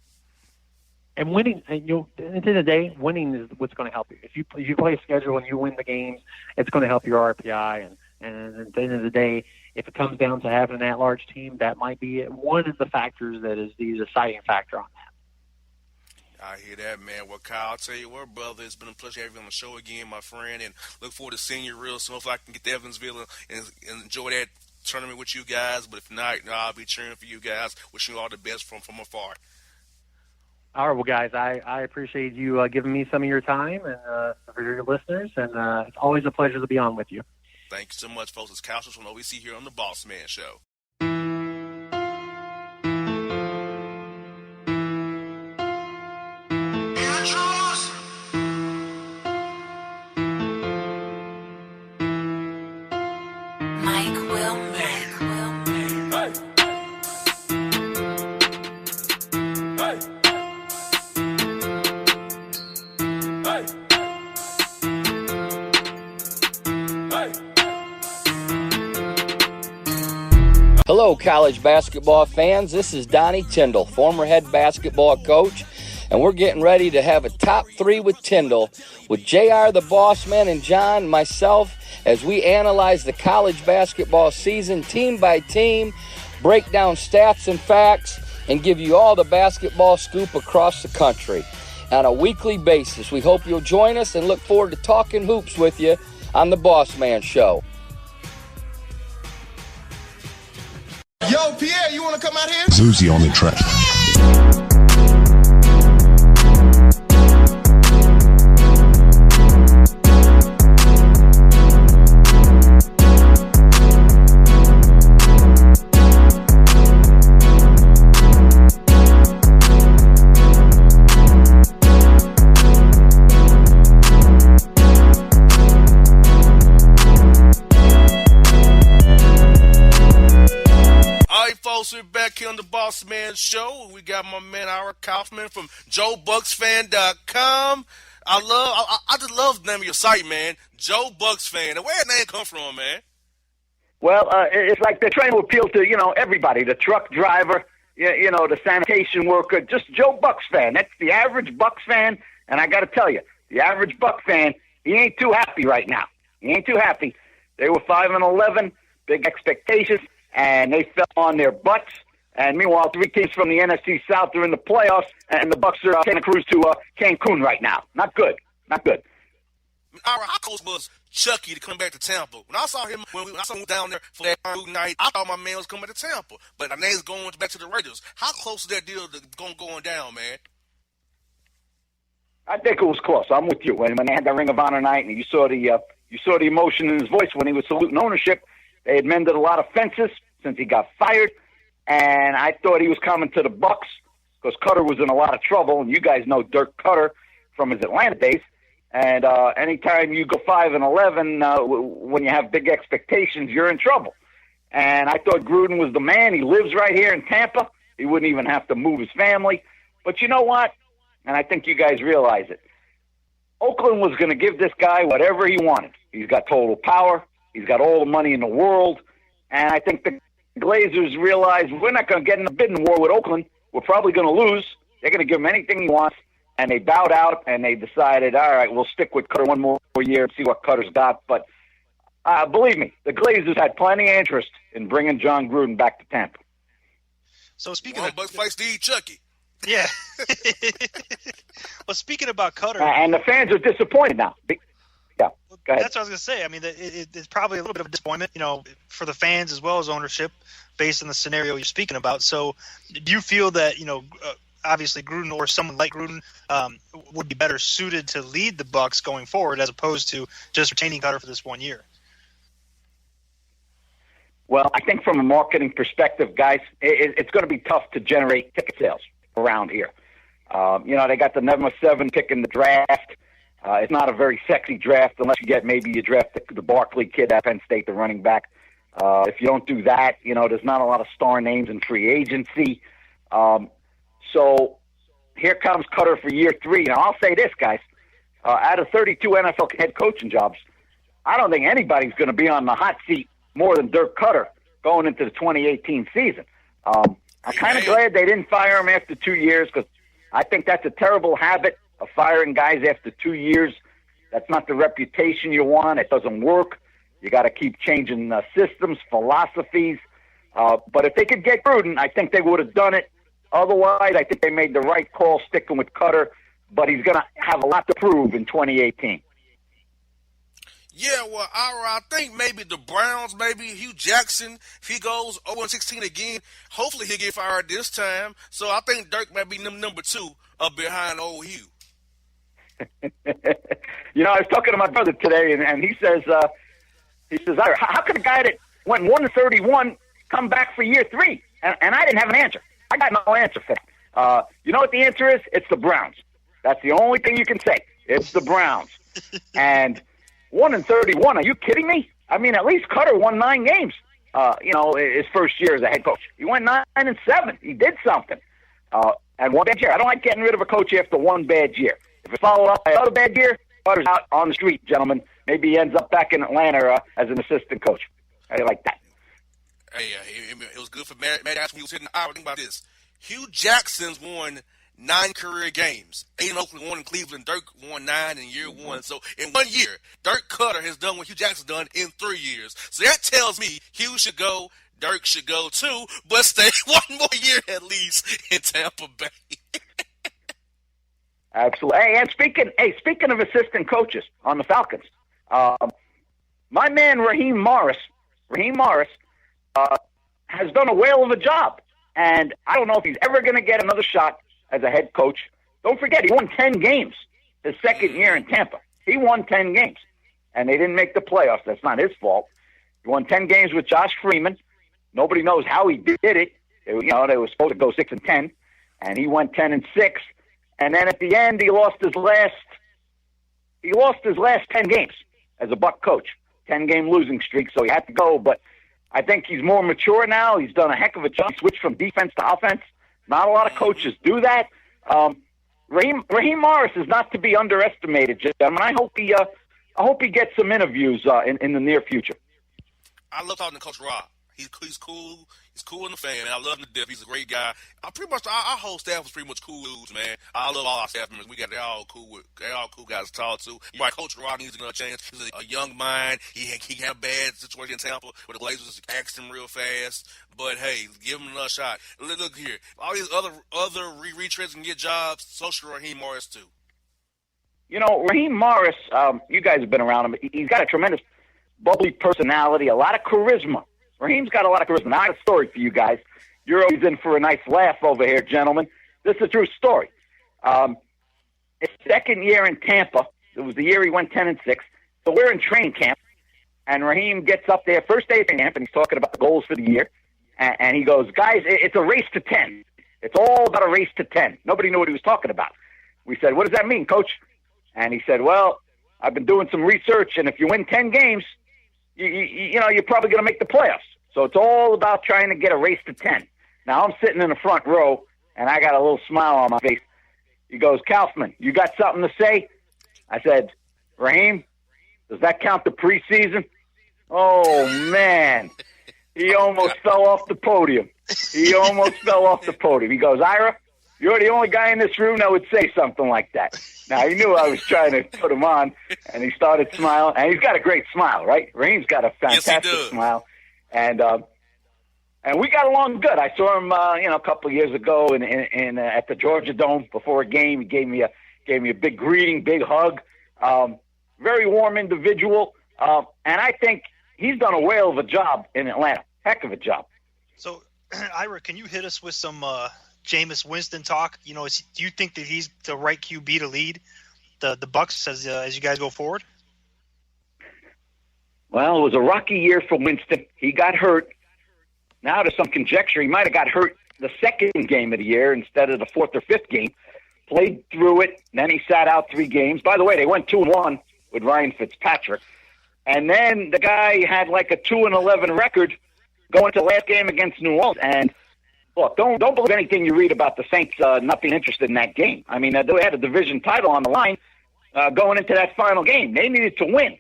S10: And winning, at the end of the day, winning is what's going to help you. If you play a schedule and you win the games, it's going to help your RPI. And at the end of the day, if it comes down to having an at-large team, that might be one of the factors that is the deciding factor on that.
S1: I hear that, man. Well, Kyle, I'll tell you what, brother, it's been a pleasure having you on the show again, my friend, and look forward to seeing you real soon. Hopefully I can get to Evansville and enjoy that tournament with you guys. But if not, I'll be cheering for you guys. Wishing you all the best from afar.
S10: All right, well, guys, I appreciate you giving me some of your time and for your listeners, and it's always a pleasure to be on with you.
S1: Thank you so much, folks. It's Kyle from OVC here on the Bossman Show.
S4: Hello, college basketball fans. This is Donnie Tyndall, former head basketball coach, and we're getting ready to have a top three with Tyndall with JR the Bossman and John, myself, as we analyze the college basketball season team by team, break down stats and facts, and give you all the basketball scoop across the country on a weekly basis. We hope you'll join us and look forward to talking hoops with you on the Bossman Show.
S11: Yo, Pierre, you want to come out here?
S12: Zuzi on the track.
S1: We're back here on the Bossman Show. We got my man Ira Kaufman from JoeBucksFan.com. I just love the name of your site, man. Joe Bucks Fan. Where that name come from, man?
S13: Well, it's like they're trying to appeal to, everybody, the truck driver, the sanitation worker, just Joe Bucks fan. That's the average Bucks fan. And I got to tell you, the average Bucks fan, he ain't too happy right now. He ain't too happy. They were 5-11, big expectations, and they fell on their butts. And meanwhile, 3 teams from the NFC South are in the playoffs, and the Bucks are trying to cruise to Cancun right now. Not good. Not good.
S1: Our coach was Chucky to come back to Tampa. When I saw him down there for that night, I thought my man was coming to Tampa. But now he's going back to the Raiders. How close is that deal going down, man?
S13: I think it was close. I'm with you. When they had that Ring of Honor night, and you saw the emotion in his voice when he was saluting ownership. They had mended a lot of fences since he got fired, and I thought he was coming to the Bucks because Cutter was in a lot of trouble, and you guys know Dirk Cutter from his Atlanta days. And anytime you go 5-11, when you have big expectations, you're in trouble. And I thought Gruden was the man. He lives right here in Tampa. He wouldn't even have to move his family. But you know what? And I think you guys realize it. Oakland was going to give this guy whatever he wanted. He's got total power. He's got all the money in the world. And I think the Glazers realize we're not going to get in a bidding war with Oakland. We're probably going to lose. They're going to give him anything he wants. and they bowed out, and they decided, all right, we'll stick with Cutter one more year and see what Cutter's got. But believe me, the Glazers had plenty of interest in bringing John Gruden back to Tampa.
S3: So speaking
S1: One
S3: of
S1: buck fight Steve Chucky.
S3: Yeah. Well, speaking about Cutter,
S13: And the fans are disappointed now. Yeah, go ahead.
S3: that's what I was going to say. I mean, it's probably a little bit of a disappointment, for the fans as well as ownership, based on the scenario you're speaking about. So, do you feel that obviously Gruden or someone like Gruden would be better suited to lead the Bucs going forward as opposed to just retaining Cutter for this 1 year?
S13: Well, I think from a marketing perspective, guys, it's going to be tough to generate ticket sales around here. They got the number 7 pick in the draft. It's not a very sexy draft unless you draft the Barkley kid at Penn State, the running back. If you don't do that, there's not a lot of star names in free agency. So here comes Cutter for year 3. Now, I'll say this, guys. Out of 32 NFL head coaching jobs, I don't think anybody's going to be on the hot seat more than Dirk Cutter going into the 2018 season. I'm kind of glad they didn't fire him after 2 years because I think that's a terrible habit of firing guys after 2 years. That's not the reputation you want. It doesn't work. You got to keep changing systems, philosophies. But if they could get Gruden, I think they would have done it. Otherwise, I think they made the right call sticking with Cutter, but he's going to have a lot to prove in 2018.
S1: Yeah, well, I think maybe the Browns, maybe Hugh Jackson, if he goes 0-16 again, hopefully he'll get fired this time. So I think Dirk might be number 2 up behind old Hugh.
S13: I was talking to my brother today, and he says, how could a guy that went 1-31 come back for year 3? And I didn't have an answer. I got no answer for that. You know what the answer is? It's the Browns. That's the only thing you can say. It's the Browns. And 1-31, are you kidding me? I mean, at least Cutter won 9 games, his first year as a head coach. He went 9-7. He did something. And one bad year. I don't like getting rid of a coach after one bad year. If it's followed up by another bad year, Cutter's out on the street, gentlemen. Maybe he ends up back in Atlanta as an assistant coach. I like that.
S1: Hey, it was good for Matt Ashton. He was hitting the hour. Think about this. Hugh Jackson's won 9 career games. 8 in Oakland, 1 in Cleveland. Dirk won 9 in year 1. So in 1 year, Dirk Cutter has done what Hugh Jackson's done in 3 years. So that tells me Hugh should go, Dirk should go too, but stay 1 more year at least in Tampa Bay.
S13: Absolutely. And speaking of assistant coaches on the Falcons, my man Raheem Morris has done a whale of a job. And I don't know if he's ever going to get another shot as a head coach. Don't forget, he won 10 games his second year in Tampa. He won 10 games, and they didn't make the playoffs. That's not his fault. He won 10 games with Josh Freeman. Nobody knows how he did it. They were supposed to go 6-10, and he went 10-6. And then at the end, he lost his last 10 games as a Buck coach. 10-game losing streak, so he had to go. But I think he's more mature now. He's done a heck of a job. He switched from defense to offense. Not a lot of coaches do that. Raheem Morris is not to be underestimated, gentlemen. I hope he gets some interviews in the near future.
S1: I love talking to Coach Rob. He's cool. He's cool in the fan, man. I love him to death. He's a great guy. Our whole staff was pretty much cool dudes, man. I love all our staff members. They're all cool guys to talk to. You're right, Coach Rob needs another chance. He's a young mind. He had a bad situation in Tampa where the Glazers axed him real fast. But hey, give him another shot. Look here, all these other retreads can get jobs. So should Raheem Morris too.
S13: Raheem Morris. You guys have been around him. He's got a tremendous bubbly personality, a lot of charisma. Raheem's got a lot of charisma. Now, I have a story for you guys. You're always in for a nice laugh over here, gentlemen. This is a true story. His second year in Tampa, it was the year he went 10-6. So we're in training camp, and Raheem gets up there, first day of camp, and he's talking about the goals for the year. And he goes, guys, it's a race to 10. It's all about a race to 10. Nobody knew what he was talking about. We said, what does that mean, Coach? And he said, well, I've been doing some research, and if you win 10 games, you're probably going to make the playoffs. So it's all about trying to get a race to 10. Now, I'm sitting in the front row, and I got a little smile on my face. He goes, Kaufman, you got something to say? I said, Raheem, does that count the preseason? Oh, man. He almost fell off the podium. He goes, Ira, You're the only guy in this room that would say something like that. Now, he knew I was trying to put him on, and he started smiling. And he's got a great smile, right? Raheem's got a fantastic smile. And we got along good. I saw him, a couple of years ago at the Georgia Dome before a game. He gave me a big greeting, big hug. Very warm individual. And I think he's done a whale of a job in Atlanta. Heck of a job.
S3: So, Ira, can you hit us with some Jameis Winston talk? Do you think that he's the right QB to lead the Bucs as you guys go forward?
S13: Well, it was a rocky year for Winston. He got hurt. Now there's some conjecture he might have got hurt the second game of the year instead of the fourth or fifth game. Played through it. Then he sat out 3 games. By the way, they went 2-1 with Ryan Fitzpatrick. And then the guy had like a 2-11 record going to the last game against New Orleans. And look, don't believe anything you read about the Saints not being interested in that game. I mean, they had a division title on the line going into that final game. They needed to win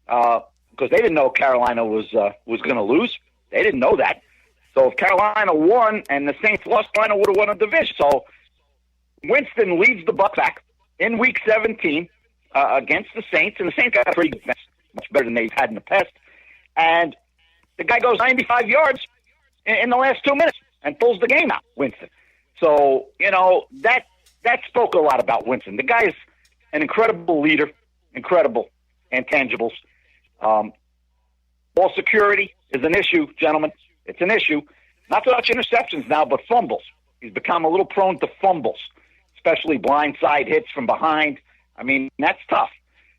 S13: because they didn't know Carolina was going to lose. They didn't know that. So if Carolina won and the Saints lost, Carolina would have won a division. So Winston leads the Bucs back in Week 17 against the Saints, and the Saints got a pretty good defense, much better than they've had in the past. And the guy goes 95 yards in the last 2 minutes and pulls the game out, Winston. So, that spoke a lot about Winston. The guy is an incredible leader, incredible intangibles. Ball security is an issue, gentlemen. It's an issue. Not so much interceptions now, but fumbles. He's become a little prone to fumbles, especially blindside hits from behind. I mean, that's tough.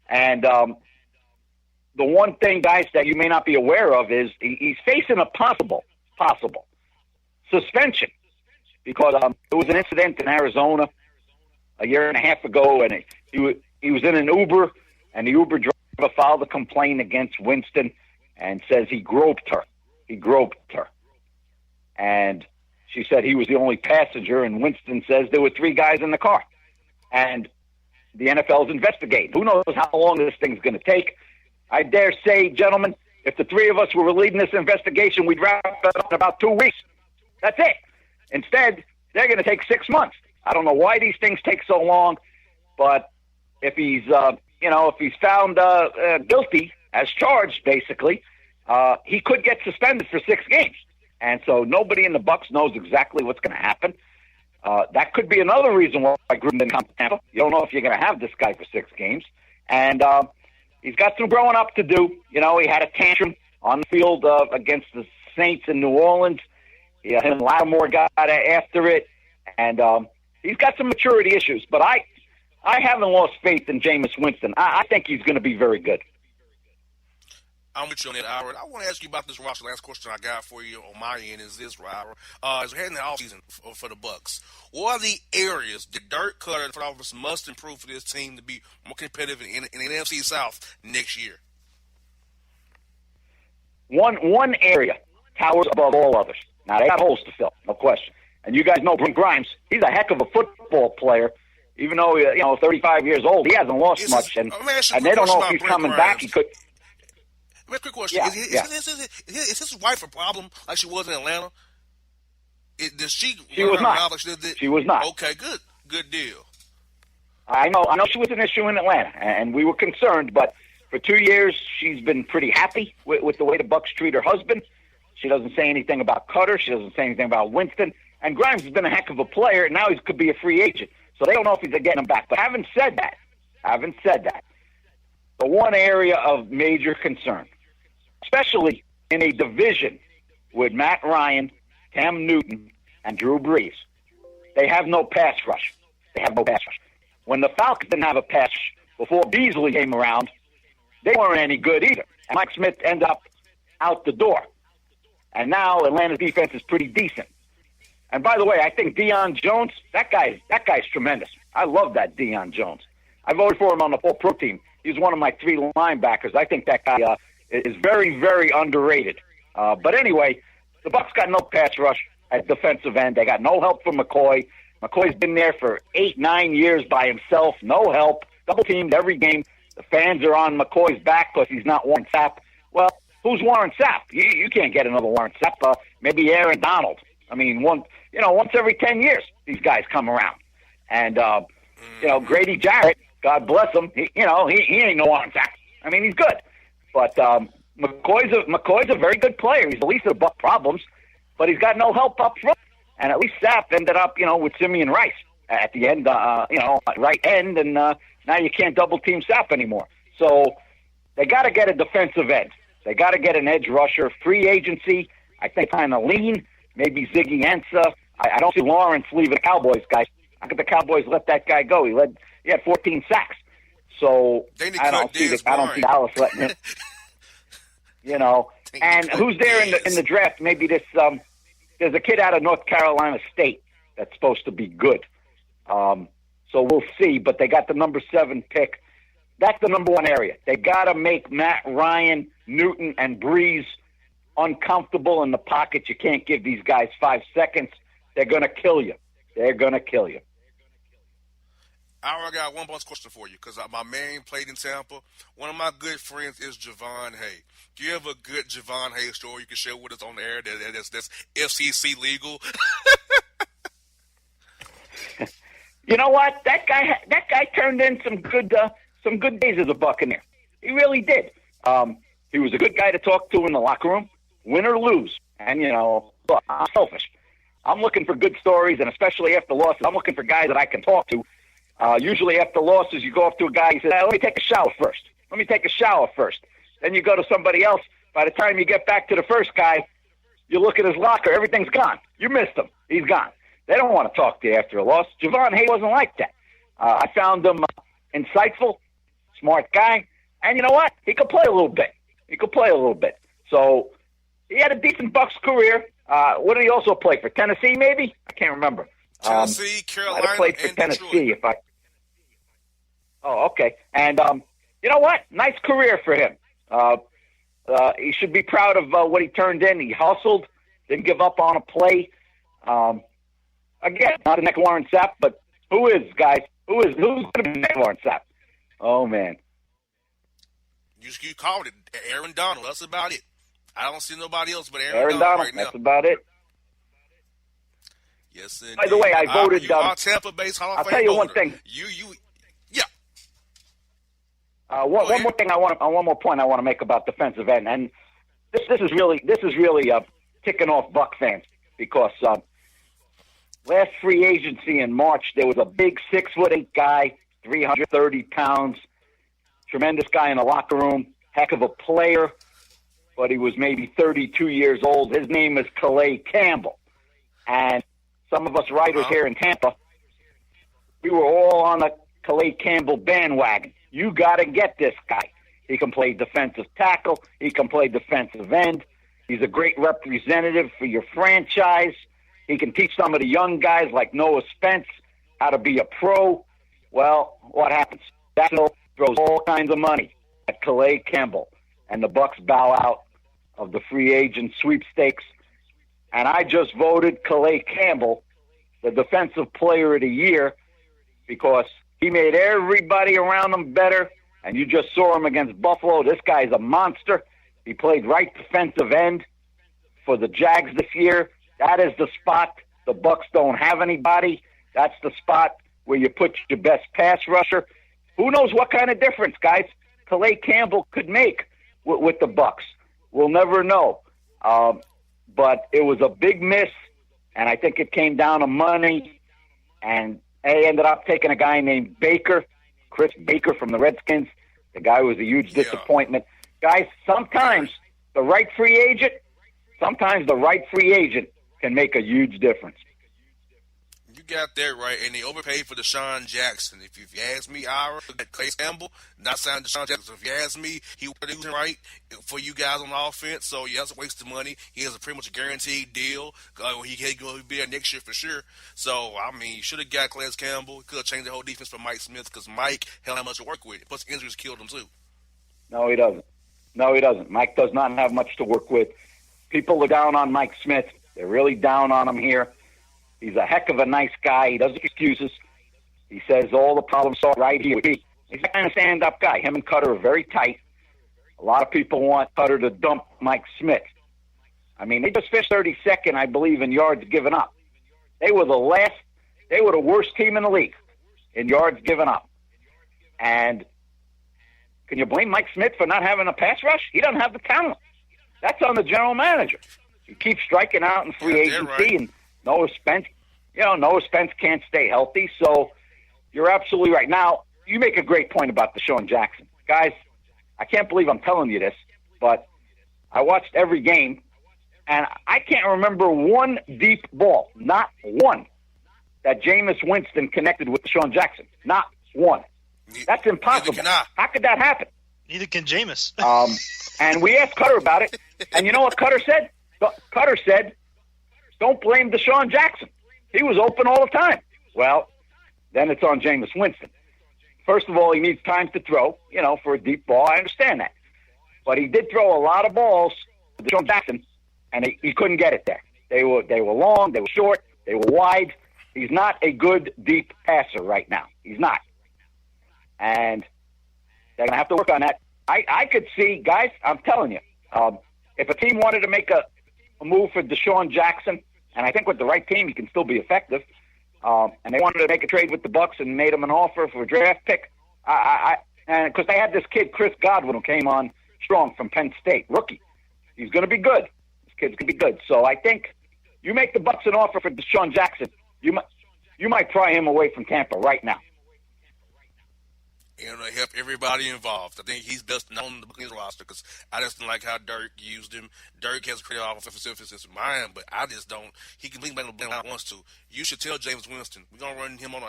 S13: And the one thing, guys, that you may not be aware of is he's facing a possible suspension because there was an incident in Arizona a year and a half ago, and he was in an Uber, and the Uber driver filed a complaint against Winston and says he groped her. And she said he was the only passenger, and Winston says there were 3 guys in the car. And the NFL is investigating. Who knows how long this thing's going to take? I dare say, gentlemen, if the 3 of us were leading this investigation, we'd wrap it up in about 2 weeks. That's it. Instead, they're going to take 6 months. I don't know why these things take so long, but if he's, if he's found guilty as charged, basically, he could get suspended for 6 games. And so nobody in the Bucs knows exactly what's going to happen. That could be another reason why Gruden didn't come to Tampa. You don't know if you're going to have this guy for 6 games. And he's got some growing up to do. He had a tantrum on the field against the Saints in New Orleans. Him and Lattimore got after it. And he's got some maturity issues. But I haven't lost faith in Jameis Winston. I think he's going to be very good.
S1: I'm with you on that, Ira. I want to ask you about this roster. Last question I got for you on my end is this, Ira. As we're heading the offseason for the Bucs, what are the areas that Dirk Cutter and the front office must improve for this team to be more competitive in the NFC South next year?
S13: One area towers above all others. Now, they got holes to fill, no question. And you guys know Brent Grimes. He's a heck of a football player. Even though, 35 years old, he hasn't lost much. And they don't know if he's coming back. He could.
S1: Quick question.
S13: Yeah,
S1: is his wife a problem like she was in Atlanta? She
S13: was not. She was not.
S1: Okay, good deal.
S13: I know she was an issue in Atlanta, and we were concerned, but for 2 years, she's been pretty happy with the way the Bucs treat her husband. She doesn't say anything about Cutter. She doesn't say anything about Winston. And Grimes has been a heck of a player, and now he could be a free agent. So they don't know if he's getting him back. But having said that, the one area of major concern, especially in a division with Matt Ryan, Cam Newton, and Drew Brees, they have no pass rush. When the Falcons didn't have a pass rush before Beasley came around, they weren't any good either. And Mike Smith ended up out the door. And now Atlanta's defense is pretty decent. And by the way, I think Deion Jones, that guy's tremendous. I love that Deion Jones. I voted for him on the All-Pro team. He's one of my 3 linebackers. I think that guy is very, very underrated. But anyway, the Bucs got no pass rush at defensive end. They got no help from McCoy. McCoy's been there for 8-9 years by himself. No help. Double teamed every game. The fans are on McCoy's back because he's not Warren Sapp. Well, who's Warren Sapp? You can't get another Warren Sapp. Maybe Aaron Donald. I mean, once every 10 years, these guys come around. And, Grady Jarrett, God bless him, he ain't no Warren Sapp. I mean, he's good. But McCoy's a very good player. He's the least of the Buck problems, but he's got no help up front. And at least Sapp ended up, with Simeon Rice at the end, right end, and now you can't double-team Sapp anymore. So they got to get a defensive end. They got to get an edge rusher. Free agency, I think kind of lean. Maybe Ziggy Ansah. I don't see Lawrence leaving the Cowboys, guys. How could the Cowboys let that guy go? He had 14 sacks. So I don't see Dallas letting him. And who's there in the draft? Maybe there's a kid out of North Carolina State that's supposed to be good. So we'll see. But they got the number 7 pick. That's the number 1 area. They got to make Matt Ryan, Newton, and Breeze uncomfortable in the pocket. You can't give these guys 5 seconds. They're going to kill you. They're going to kill you.
S1: I got one last question for you because my man played in Tampa. One of my good friends is Javon Hay. Do you have a good Javon Hay story you can share with us on the air that's FCC legal?
S13: You know what? That guy turned in some good days as a Buccaneer. He really did. He was a good guy to talk to in the locker room, win or lose. And look, I'm selfish. I'm looking for good stories, and especially after losses, I'm looking for guys that I can talk to. Usually after losses, you go up to a guy, he says, let me take a shower first. Then you go to somebody else. By the time you get back to the first guy, you look at his locker, everything's gone. You missed him. He's gone. They don't want to talk to you after a loss. Javon Hay wasn't like that. I found him insightful, smart guy, and you know what? He could play a little bit. So he had a decent Bucs career. What did he also play for? Tennessee, maybe? I can't remember.
S1: Tennessee, Carolina,
S13: I played for
S1: and
S13: Tennessee.
S1: Detroit.
S13: Oh, okay. And you know what? Nice career for him. He should be proud of what he turned in. He hustled, didn't give up on a play. Again, not a next Warren Sapp, but who is, guys? Who's going to be next Warren Sapp? Oh, man.
S1: You called it Aaron Donald. That's about it. I don't see nobody else but Aaron Donald right now.
S13: That's about it.
S1: Yes, indeed.
S13: By the way, I voted.
S1: You are Tampa-based Hall of
S13: I'll
S1: Fame
S13: tell you
S1: voter.
S13: one thing.
S1: Yeah.
S13: One more thing. One more point I want to make about defensive end, and this is really ticking off Buck fans because last free agency in March there was a big 6'8" guy, 330 pounds, tremendous guy in the locker room, heck of a player, but he was maybe 32 years old. His name is Calais Campbell, and some of us writers here in Tampa, we were all on the Calais Campbell bandwagon. You got to get this guy. He can play defensive tackle. He can play defensive end. He's a great representative for your franchise. He can teach some of the young guys like Noah Spence how to be a pro. Well, what happens? Jacksonville throws all kinds of money at Calais Campbell, and the Bucks bow out of the free agent sweepstakes. And I just voted Calais Campbell the Defensive Player of the Year because he made everybody around him better, and you just saw him against Buffalo. This guy's a monster. He played right defensive end for the Jags this year. That is the spot. The Bucks don't have anybody. That's the spot where you put your best pass rusher. Who knows what kind of difference, guys, Calais Campbell could make with the Bucks. We'll never know. But it was a big miss, and I think it came down to money. And they ended up taking a guy named Baker, Chris Baker from the Redskins. The guy was a huge disappointment. Guys, sometimes the right free agent can make a huge difference.
S1: You got that right, and they overpaid for Deshaun Jackson. If you ask me, Ira, Calais Campbell, not signing Deshaun Jackson. If you ask me, he was doing right for you guys on offense, so he has a waste of money. He has a pretty much a guaranteed deal. He could be there next year for sure. So, I mean, you should have got Calais Campbell. He could have changed the whole defense for Mike Smith because Mike had not much to work with. Plus, injuries killed him, too.
S13: No, he doesn't. Mike does not have much to work with. People are down on Mike Smith. They're really down on him here. He's a heck of a nice guy. He doesn't make excuses. He says all the problems are right here. He's a kind of stand-up guy. Him and Cutter are very tight. A lot of people want Cutter to dump Mike Smith. I mean, they just finished 32nd, I believe, in yards given up. They were the worst team in the league in yards given up. And can you blame Mike Smith for not having a pass rush? He doesn't have the talent. That's on the general manager. He keeps striking out in free agency,
S1: right.
S13: and Noah Spence can't stay healthy. So you're absolutely right. Now, you make a great point about Deshaun Jackson. Guys, I can't believe I'm telling you this, but I watched every game, and I can't remember one deep ball, not one, that Jameis Winston connected with Deshaun Jackson. Not one. That's impossible. How could that happen?
S3: Neither can Jameis.
S13: And we asked Cutter about it, and you know what Cutter said? Cutter said, don't blame Deshaun Jackson. He was open all the time. Well, then it's on Jameis Winston. First of all, he needs time to throw, for a deep ball. I understand that. But he did throw a lot of balls to Deshaun Jackson, and he couldn't get it there. They were long, they were short, they were wide. He's not a good deep passer right now. He's not. And they're going to have to work on that. I could see, guys, I'm telling you, if a team wanted to make a move for Deshaun Jackson, and I think with the right team he can still be effective, and they wanted to make a trade with the Bucs and made him an offer for a draft pick, and because they had this kid, Chris Godwin, who came on strong from Penn State, rookie. He's going to be good. This kid's going to be good. So I think you make the Bucs an offer for Deshaun Jackson, you might pry him away from Tampa right now.
S1: And help everybody involved. I think he's best known on the Buccaneers roster because I just don't like how Dirk used him. Dirk has a creative offensive mind, but I just don't. He can bring back the blame when he wants to. You should tell James Winston, we're going to run him on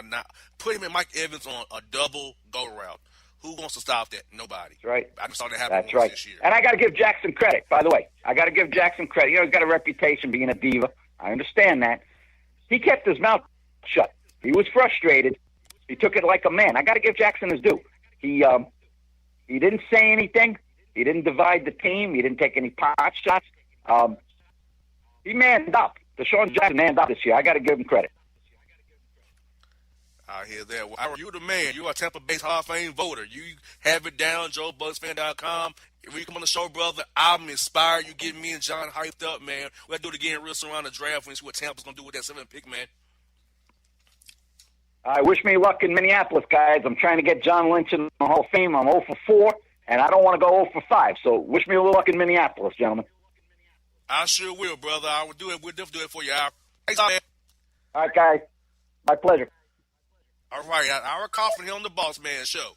S1: put him and Mike Evans on a double go route. Who wants to stop that? Nobody.
S13: That's right.
S1: I just saw that happen this year.
S13: And I got to give Jackson credit, by the way. I got to give Jackson credit. He's got a reputation being a diva. I understand that. He kept his mouth shut. He was frustrated. He took it like a man. I got to give Jackson his due. He didn't say anything. He didn't divide the team. He didn't take any pot shots. He manned up. Deshaun Jackson manned up this year. I got to give him credit.
S1: I hear that. Well, you're the man. You're a Tampa-based Hall of Fame voter. You have it down, JoeBucksFan.com. When you come on the show, brother, I'm inspired. You get me and John hyped up, man. We'll do it again real soon around the draft when you see what Tampa's going to do with that 7th pick, man.
S13: I wish me luck in Minneapolis, guys. I'm trying to get John Lynch in the Hall of Fame. I'm 0 for 4, and I don't want to go 0 for 5. So wish me a little luck in Minneapolis, gentlemen.
S1: I sure will, brother. I will do it. We'll definitely do it for you. Thanks, man.
S13: All right, guys. My pleasure.
S1: All right. Our coffin here on the Bossman Show.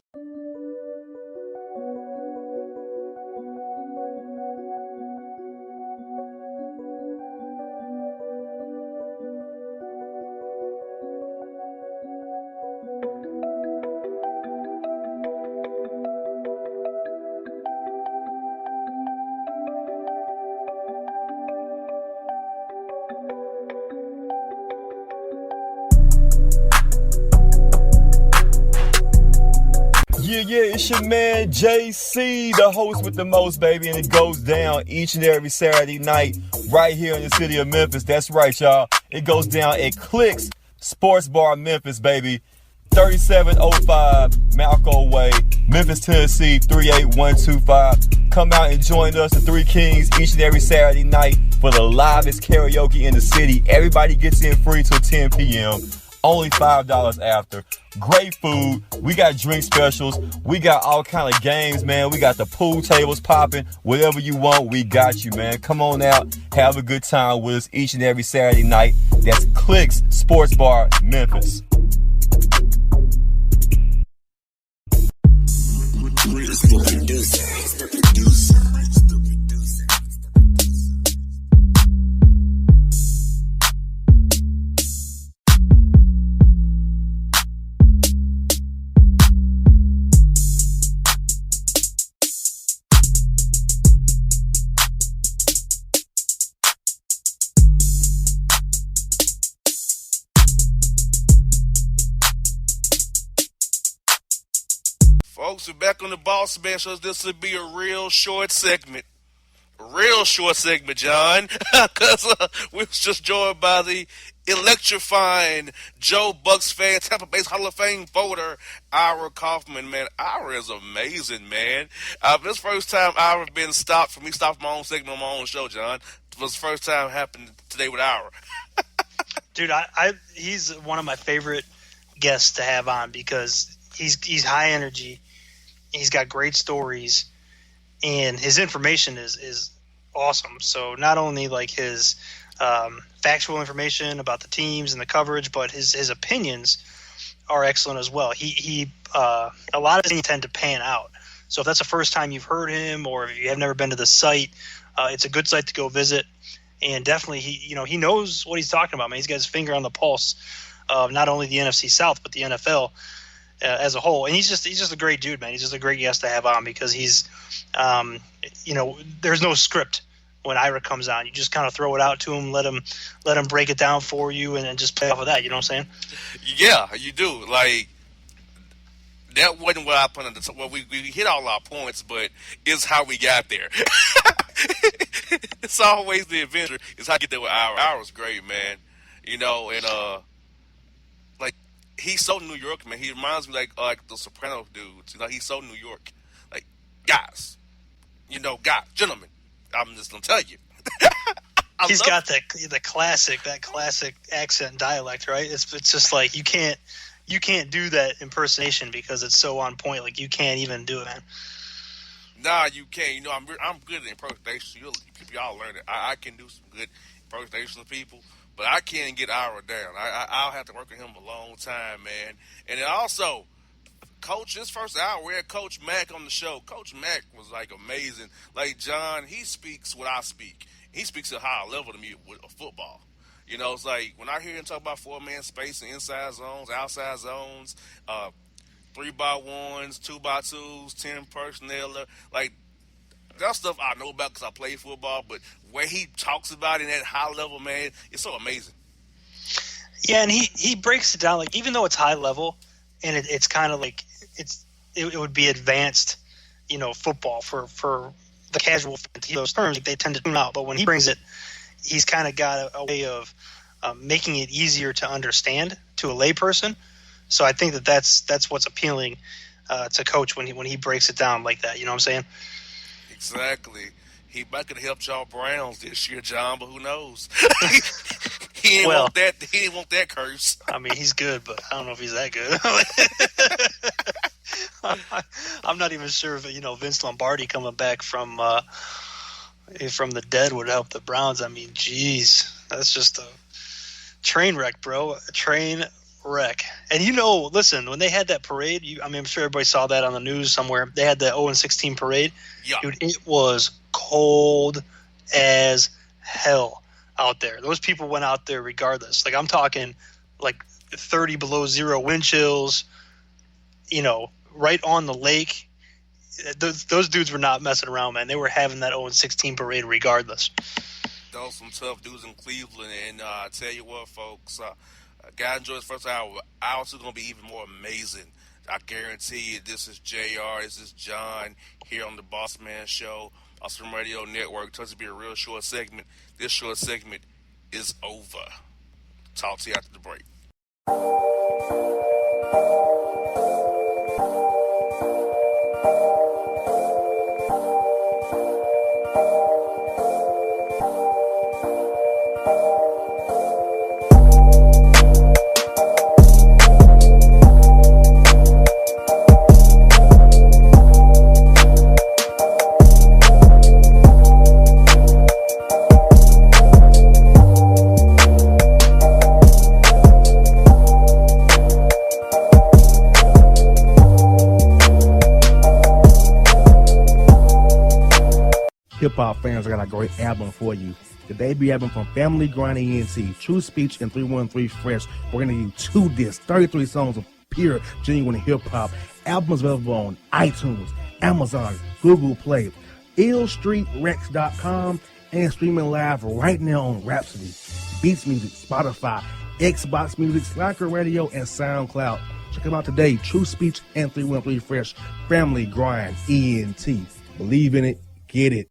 S12: Yeah, it's your man JC, the host with the most, baby, and it goes down each and every Saturday night right here in the city of Memphis. That's right, y'all. It goes down at Clicks Sports Bar Memphis, baby. 3705 Malco Way, Memphis, Tennessee, 38125. Come out and join us, the Three Kings, each and every Saturday night for the livest karaoke in the city. Everybody gets in free till 10 p.m. Only $5 after. Great food. We got drink specials. We got all kind of games, man. We got the pool tables popping. Whatever you want, we got you, man. Come on out. Have a good time with us each and every Saturday night. That's Clicks Sports Bar, Memphis.
S1: Folks, we're back on the Bossman Show. This will be a real short segment. Real short segment, John. Because we was just joined by the electrifying Joe Bucks fan, Tampa-based Hall of Fame voter, Ira Kaufman, man. Ira is amazing, man. This first time Ira been stopped for me stopping my own segment on my own show, John. It was the first time happened today with Ira.
S3: Dude, he's one of my favorite guests to have on because he's high energy. He's got great stories, and his information is awesome. So not only like his factual information about the teams and the coverage, but his opinions are excellent as well. He a lot of things tend to pan out. So if that's the first time you've heard him, or if you have never been to the site, it's a good site to go visit. And definitely, he knows what he's talking about, man. He's got his finger on the pulse of not only the NFC South but the NFL as a whole. And he's just a great dude, man. He's just a great guest to have on because he's, there's no script when Ira comes on. You just kind of throw it out to him, let him break it down for you, and then just play off of that. You know what I'm saying?
S1: Yeah, you do. Like, that wasn't what I put on the top. Well, we hit all our points, but it's how we got there. It's always the adventure. It's how you get there with Ira. Ira's great, man. And like, he's so New York, man. He reminds me like the Soprano dudes. He's so New York. Like, guys, gentlemen. I'm just gonna tell you.
S3: He's got that classic accent and dialect, right? It's just like you can't do that impersonation because it's so on point. Like, you can't even do it, man.
S1: Nah, you can't. I'm good at impersonation. Y'all learn it. I can do some good impersonation of people, but I can't get Ira down. I'll have to work with him a long time, man. And then also, Coach, this first hour, we had Coach Mack on the show. Coach Mack was, like, amazing. Like, John, he speaks what I speak. He speaks at a higher level to me with football. It's like when I hear him talk about 4-man space and inside zones, outside zones, 3x1s, 2x2s, 10 personnel, like, that stuff I know about because I play football, but where he talks about it at high level, man, it's so amazing.
S3: Yeah, and he breaks it down, like, even though it's high level, and it's kind of like it would be advanced, football for the casual fan. Those terms, they tend to tune out, but when he brings it, he's kind of got a way of making it easier to understand to a layperson. So I think that's what's appealing to Coach when he breaks it down like that. You know what I'm saying?
S1: Exactly. He might could have helped y'all Browns this year, John, but who knows? He didn't want that curse.
S3: I mean, he's good, but I don't know if he's that good. I'm not even sure if Vince Lombardi coming back from the dead would help the Browns. I mean, geez, that's just a train wreck, bro. A train wreck. And listen, when they had that parade, I'm sure everybody saw that on the news somewhere. They had the 0-16 parade.
S1: Yeah.
S3: Dude, it was cold as hell out there. Those people went out there regardless. Like, I'm talking like 30 below zero wind chills, right on the lake. Those dudes were not messing around, man. They were having that 0-16 parade regardless.
S1: Those some tough dudes in Cleveland, and I tell you what, folks, guys, enjoy this first hour. Hours is going to be even more amazing. I guarantee you. This is JR. This is John here on the Bossman Show, Awesome Radio Network. It's to be a real short segment. This short segment is over. Talk to you after the break.
S14: Hip-hop fans, I got a great album for you. The debut album from Family Grind ENT, True Speech and 313 Fresh. We're going to give you 2 discs, 33 songs of pure, genuine hip-hop. Albums available on iTunes, Amazon, Google Play, illstreetrex.com, and streaming live right now on Rhapsody, Beats Music, Spotify, Xbox Music, Slacker Radio, and SoundCloud. Check them out today. True Speech and 313 Fresh. Family Grind ENT. Believe in it. Get it.